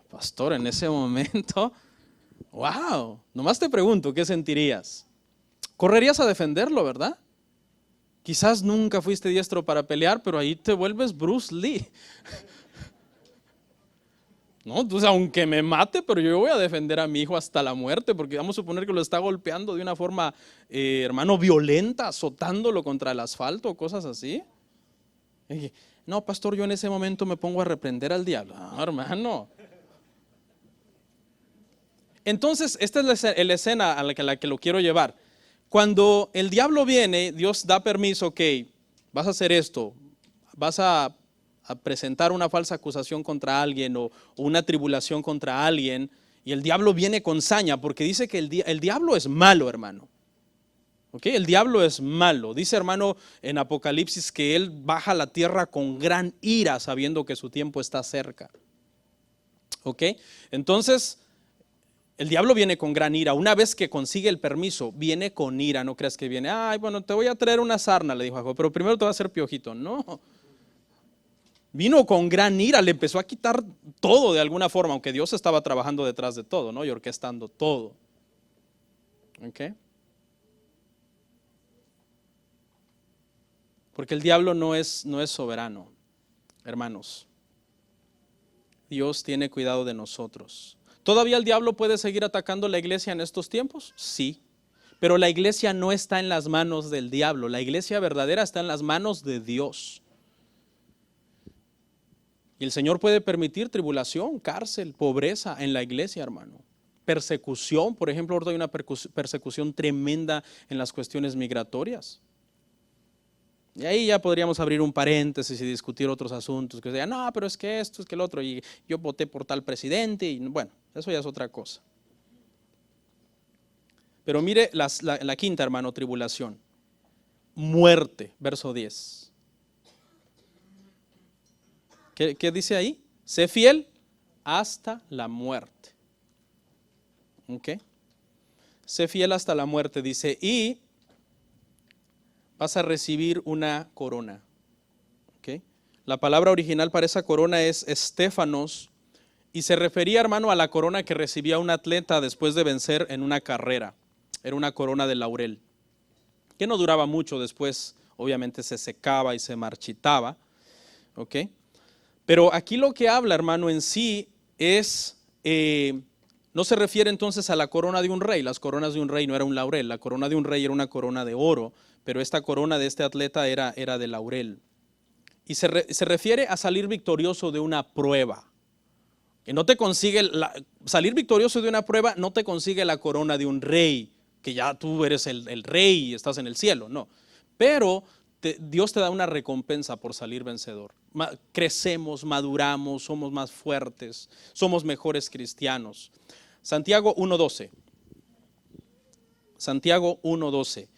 Pastor, en ese momento, wow, nomás te pregunto, ¿qué sentirías? Correrías a defenderlo, ¿verdad? Quizás nunca fuiste diestro para pelear, pero ahí te vuelves Bruce Lee. No, entonces aunque me mate, pero yo voy a defender a mi hijo hasta la muerte, porque vamos a suponer que lo está golpeando de una forma, hermano, violenta, azotándolo contra el asfalto, cosas así. Y, no, pastor, yo en ese momento me pongo a reprender al diablo. No, hermano. Entonces, esta es la escena a la que lo quiero llevar. Cuando el diablo viene, Dios da permiso, ok, vas a hacer esto, vas a presentar una falsa acusación contra alguien o una tribulación contra alguien, y el diablo viene con saña, porque dice que el diablo es malo, hermano. ¿Ok? El diablo es malo. Dice, hermano, en Apocalipsis que él baja a la tierra con gran ira, sabiendo que su tiempo está cerca. ¿Ok? Entonces, el diablo viene con gran ira. Una vez que consigue el permiso, viene con ira. No creas que viene, ay, bueno, te voy a traer una sarna, le dijo a Job, pero primero te va a hacer piojito. No. Vino con gran ira, le empezó a quitar todo de alguna forma, aunque Dios estaba trabajando detrás de todo, ¿no? Y orquestando todo. ¿Ok? Porque el diablo no es soberano, hermanos. Dios tiene cuidado de nosotros. ¿Todavía el diablo puede seguir atacando la iglesia en estos tiempos? Sí. Pero la iglesia no está en las manos del diablo. La iglesia verdadera está en las manos de Dios. Y el Señor puede permitir tribulación, cárcel, pobreza en la iglesia, hermano. Persecución, por ejemplo, ahorita hay una persecución tremenda en las cuestiones migratorias. Y ahí ya podríamos abrir un paréntesis y discutir otros asuntos, que digan, no, pero es que esto, es que el otro, y yo voté por tal presidente, y bueno, eso ya es otra cosa. Pero mire la quinta, hermano, tribulación. Muerte, verso 10. ¿Qué dice ahí? Sé fiel hasta la muerte. ¿Ok? Sé fiel hasta la muerte, dice, y vas a recibir una corona. ¿Ok? La palabra original para esa corona es estéfanos, y se refería, hermano, a la corona que recibía un atleta después de vencer en una carrera. Era una corona de laurel, que no duraba mucho, después obviamente se secaba y se marchitaba. ¿Ok? Pero aquí lo que habla, hermano, en sí es, no se refiere entonces a la corona de un rey. Las coronas de un rey no era un laurel, la corona de un rey era una corona de oro, pero esta corona de este atleta era de laurel. Y se refiere a salir victorioso de una prueba. Que no te consigue, salir victorioso de una prueba no te consigue la corona de un rey, que ya tú eres el rey y estás en el cielo, no. Pero Dios te da una recompensa por salir vencedor. Crecemos, maduramos, somos más fuertes, somos mejores cristianos. Santiago 1:12. Santiago 1:12.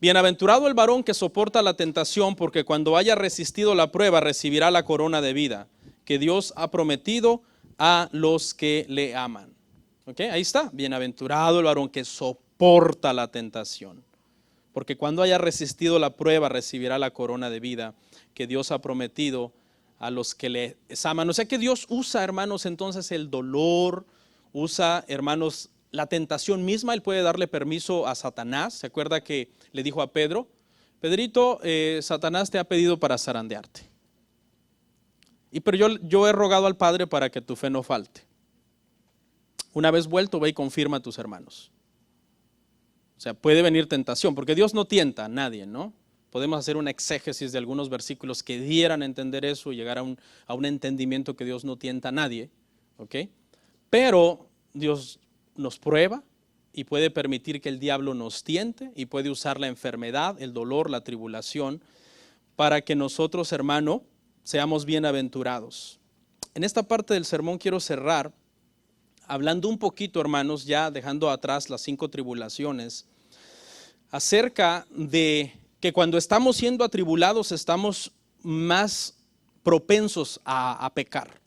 Bienaventurado el varón que soporta la tentación, porque cuando haya resistido la prueba recibirá la corona de vida que Dios ha prometido a los que le aman. ¿Ok? Ahí está. Bienaventurado el varón que soporta la tentación, porque cuando haya resistido la prueba recibirá la corona de vida que Dios ha prometido a los que le aman. O sea que Dios usa, hermanos, entonces el dolor, usa, hermanos, la tentación misma. Él puede darle permiso a Satanás. ¿Se acuerda que le dijo a Pedro? Pedrito, Satanás te ha pedido para zarandearte. Pero yo he rogado al Padre para que tu fe no falte. Una vez vuelto, ve y confirma a tus hermanos. O sea, puede venir tentación, porque Dios no tienta a nadie, ¿no? Podemos hacer una exégesis de algunos versículos que dieran a entender eso y llegar a un entendimiento que Dios no tienta a nadie, ¿ok? Pero Dios nos prueba y puede permitir que el diablo nos tiente y puede usar la enfermedad, el dolor, la tribulación, para que nosotros, hermano, seamos bienaventurados. En esta parte del sermón quiero cerrar hablando un poquito, hermanos, ya dejando atrás las 5 tribulaciones, acerca de que cuando estamos siendo atribulados estamos más propensos a pecar.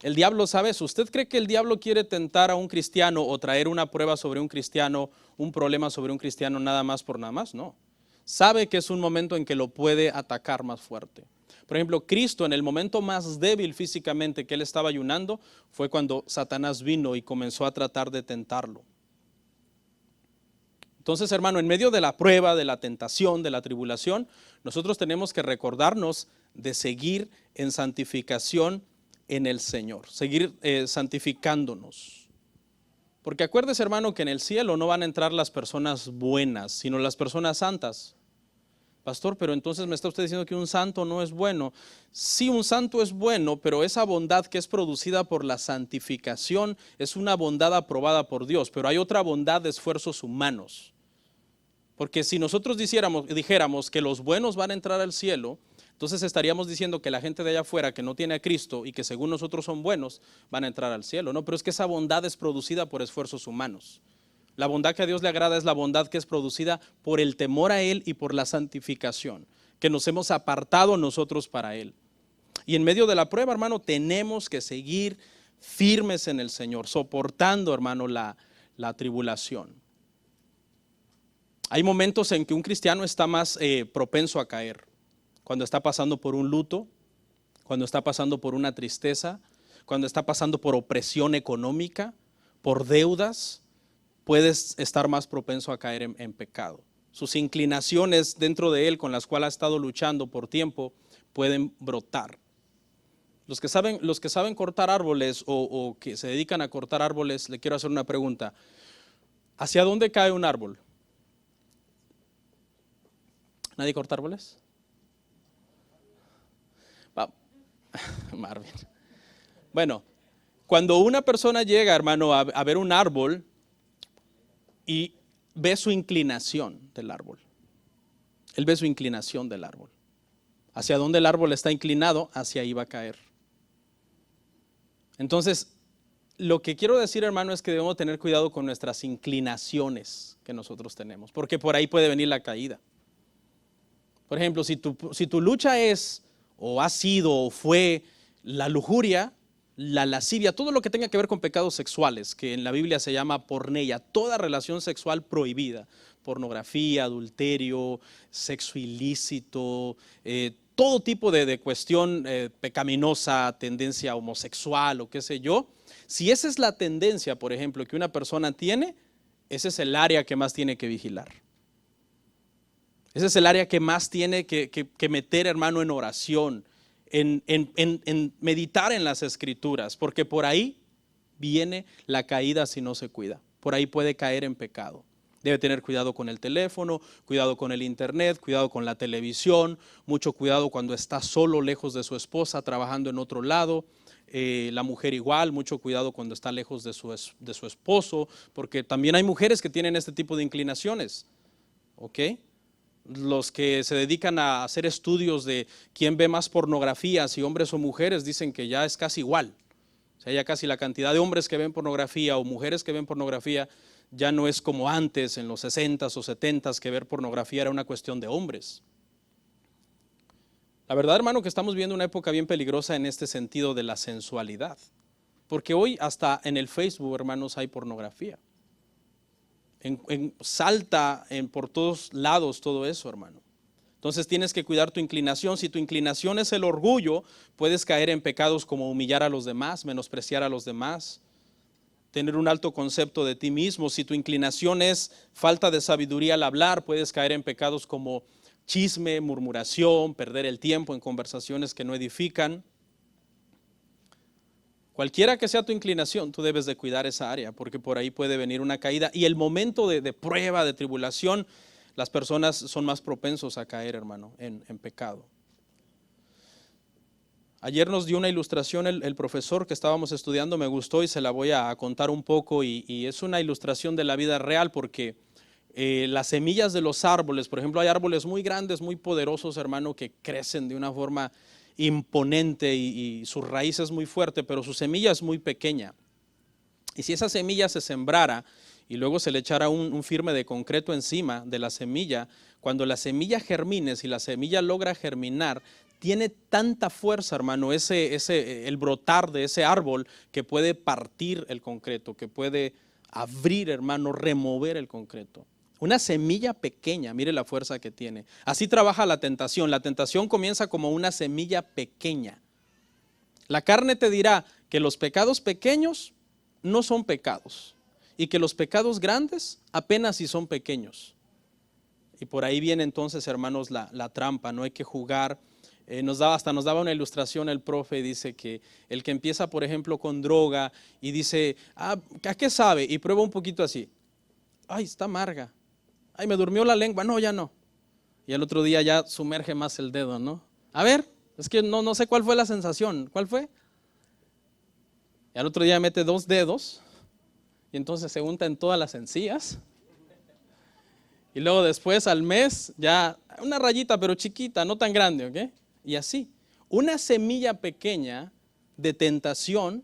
El diablo sabe eso. ¿Usted cree que el diablo quiere tentar a un cristiano o traer una prueba sobre un cristiano, un problema sobre un cristiano nada más por nada más? No. Sabe que es un momento en que lo puede atacar más fuerte. Por ejemplo, Cristo en el momento más débil físicamente que él estaba ayunando fue cuando Satanás vino y comenzó a tratar de tentarlo. Entonces, hermano, en medio de la prueba, de la tentación, de la tribulación, nosotros tenemos que recordarnos de seguir en santificación en el Señor, seguir santificándonos. Porque acuérdese, hermano, que en el cielo no van a entrar las personas buenas, sino las personas santas. Pastor, pero entonces me está usted diciendo que un santo no es bueno. Sí, un santo es bueno, pero esa bondad que es producida por la santificación es una bondad aprobada por Dios, pero hay otra bondad de esfuerzos humanos. Porque si nosotros dijéramos que los buenos van a entrar al cielo, entonces estaríamos diciendo que la gente de allá afuera que no tiene a Cristo y que según nosotros son buenos, van a entrar al cielo. No, pero es que esa bondad es producida por esfuerzos humanos. La bondad que a Dios le agrada es la bondad que es producida por el temor a Él y por la santificación, que nos hemos apartado nosotros para Él. Y en medio de la prueba, hermano, tenemos que seguir firmes en el Señor, soportando, hermano, la tribulación. Hay momentos en que un cristiano está más propenso a caer, cuando está pasando por un luto, cuando está pasando por una tristeza, cuando está pasando por opresión económica, por deudas. Puedes estar más propenso a caer en pecado. Sus inclinaciones dentro de él con las cuales ha estado luchando por tiempo pueden brotar. Los que saben cortar árboles o que se dedican a cortar árboles, le quiero hacer una pregunta. ¿Hacia dónde cae un árbol? ¿Nadie corta árboles? Marvin. Bueno, cuando una persona llega, hermano, a ver un árbol, y ve su inclinación del árbol. Él ve su inclinación del árbol. Hacia donde el árbol está inclinado, hacia ahí va a caer. Entonces, lo que quiero decir, hermano, es que debemos tener cuidado con nuestras inclinaciones que nosotros tenemos, porque por ahí puede venir la caída. Por ejemplo, si tu lucha es, o ha sido, o fue la lujuria, la lascivia, todo lo que tenga que ver con pecados sexuales, que en la Biblia se llama porneia, toda relación sexual prohibida, pornografía, adulterio, sexo ilícito, todo tipo de cuestión pecaminosa, tendencia homosexual o qué sé yo. Si esa es la tendencia, por ejemplo, que una persona tiene, ese es el área que más tiene que vigilar. Ese es el área que más tiene que meter, hermano, en oración, en meditar en las escrituras, porque por ahí viene la caída si no se cuida. Por ahí puede caer en pecado. Debe tener cuidado con el teléfono, cuidado con el internet, cuidado con la televisión, mucho cuidado cuando está solo lejos de su esposa, trabajando en otro lado. La mujer igual, mucho cuidado cuando está lejos de su esposo, porque también hay mujeres que tienen este tipo de inclinaciones. ¿Ok? Los que se dedican a hacer estudios de quién ve más pornografía, si hombres o mujeres, dicen que ya es casi igual. O sea, ya casi la cantidad de hombres que ven pornografía o mujeres que ven pornografía ya no es como antes, en los 60s o 70s, que ver pornografía era una cuestión de hombres. La verdad, hermano, que estamos viviendo una época bien peligrosa en este sentido de la sensualidad. Porque hoy hasta en el Facebook, hermanos, hay pornografía. Salta por todos lados todo eso, hermano. Entonces tienes que cuidar tu inclinación. Si tu inclinación es el orgullo, puedes caer en pecados como humillar a los demás, menospreciar a los demás, tener un alto concepto de ti mismo. Si tu inclinación es falta de sabiduría al hablar, puedes caer en pecados como chisme, murmuración, perder el tiempo en conversaciones que no edifican. Cualquiera que sea tu inclinación, tú debes de cuidar esa área, porque por ahí puede venir una caída. Y el momento de prueba, de tribulación, las personas son más propensos a caer, hermano, en pecado. Ayer nos dio una ilustración el profesor que estábamos estudiando, me gustó y se la voy a contar un poco. Y es una ilustración de la vida real, porque las semillas de los árboles, por ejemplo, hay árboles muy grandes, muy poderosos, hermano, que crecen de una forma imponente y su raíz es muy fuerte, pero su semilla es muy pequeña. Y si esa semilla se sembrara y luego se le echara un firme de concreto encima de la semilla, cuando la semilla germine, si la semilla logra germinar, tiene tanta fuerza, hermano, el brotar de ese árbol, que puede partir el concreto, que puede abrir, hermano, remover el concreto. Una semilla pequeña, mire la fuerza que tiene. Así trabaja la tentación. La tentación comienza como una semilla pequeña. La carne te dirá que los pecados pequeños no son pecados. y que los pecados grandes apenas si son pequeños. Y por ahí viene entonces, hermanos, la trampa. No hay que jugar. Hasta nos daba una ilustración el profe y dice que el que empieza, por ejemplo, con droga y dice, ¿a qué sabe? Y prueba un poquito así. Ay, está amarga. Ay, me durmió la lengua. No, ya no. Y al otro día ya sumerge más el dedo, ¿no? A ver, es que no sé cuál fue la sensación. ¿Cuál fue? Y al otro día mete 2 dedos y entonces se unta en todas las encías. Y luego después al mes ya una rayita pero chiquita, no tan grande, ¿ok? Y así, una semilla pequeña de tentación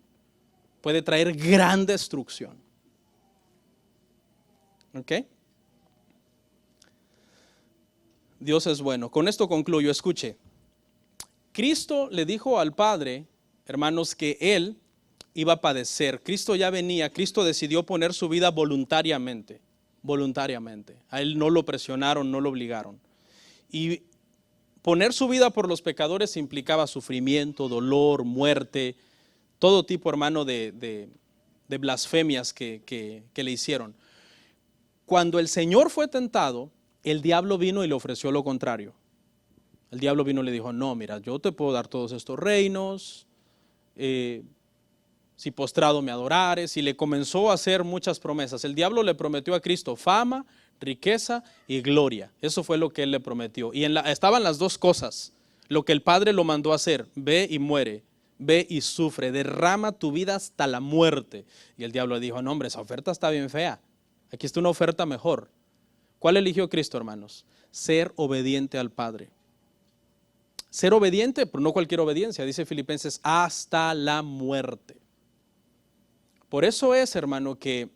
puede traer gran destrucción. ¿Ok? Dios es bueno. Con esto concluyo, escuche. Cristo le dijo al Padre, hermanos, que Él iba a padecer. Cristo ya venía, Cristo decidió poner su vida voluntariamente. A Él no lo presionaron, no lo obligaron. Y poner su vida por los pecadores implicaba sufrimiento, dolor, muerte, todo tipo, hermano, de blasfemias que le hicieron. Cuando el Señor fue tentado, el diablo vino y le ofreció lo contrario. El diablo vino y le dijo, no, mira, yo te puedo dar todos estos reinos, si postrado me adorares, y le comenzó a hacer muchas promesas. El diablo le prometió a Cristo fama, riqueza y gloria. Eso fue lo que él le prometió. Y estaban las dos cosas. Lo que el Padre lo mandó a hacer, ve y muere, ve y sufre, derrama tu vida hasta la muerte. Y el diablo le dijo, no hombre, esa oferta está bien fea. Aquí está una oferta mejor. ¿Cuál eligió Cristo, hermanos? Ser obediente al Padre. Ser obediente, pero no cualquier obediencia, dice Filipenses, hasta la muerte. Por eso es, hermano, que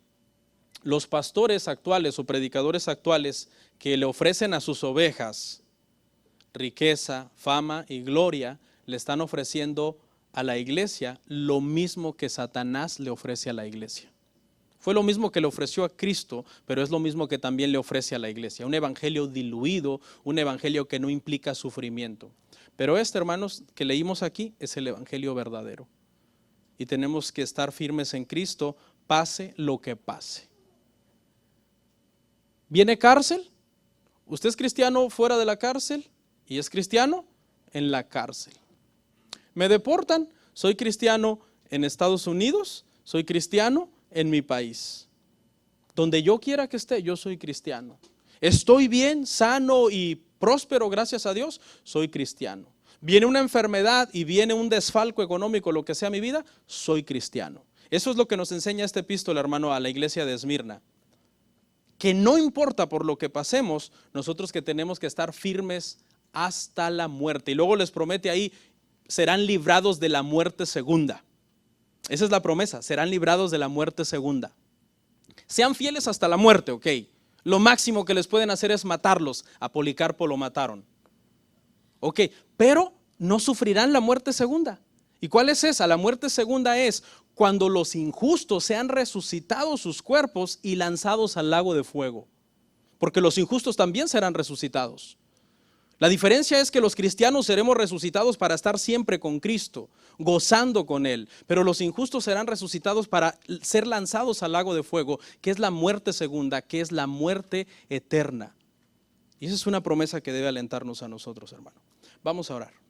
los pastores actuales o predicadores actuales que le ofrecen a sus ovejas riqueza, fama y gloria, le están ofreciendo a la iglesia lo mismo que Satanás le ofrece a la iglesia. Fue lo mismo que le ofreció a Cristo, pero es lo mismo que también le ofrece a la iglesia. Un evangelio diluido, un evangelio que no implica sufrimiento. Pero hermanos, que leímos aquí es el evangelio verdadero. Y tenemos que estar firmes en Cristo, pase lo que pase. ¿Viene cárcel? ¿Usted es cristiano fuera de la cárcel? ¿Y es cristiano? En la cárcel. ¿Me deportan? Soy cristiano en Estados Unidos, soy cristiano en mi país. Donde yo quiera que esté, yo soy cristiano. Estoy bien, sano y próspero, gracias a Dios, soy cristiano. Viene una enfermedad y viene un desfalco económico, lo que sea mi vida, soy cristiano. Eso es lo que nos enseña esta epístola, hermano, a la iglesia de Esmirna. Que no importa por lo que pasemos, nosotros que tenemos que estar firmes hasta la muerte. Y luego les promete ahí, serán librados de la muerte segunda. Esa es la promesa, serán librados de la muerte segunda. Sean fieles hasta la muerte, ok. Lo máximo que les pueden hacer es matarlos. A Policarpo lo mataron. Ok, pero no sufrirán la muerte segunda. ¿Y cuál es esa? La muerte segunda es cuando los injustos sean resucitados sus cuerpos y lanzados al lago de fuego. Porque los injustos también serán resucitados. La diferencia es que los cristianos seremos resucitados para estar siempre con Cristo, gozando con Él. Pero los injustos serán resucitados para ser lanzados al lago de fuego, que es la muerte segunda, que es la muerte eterna. Y esa es una promesa que debe alentarnos a nosotros, hermano. Vamos a orar.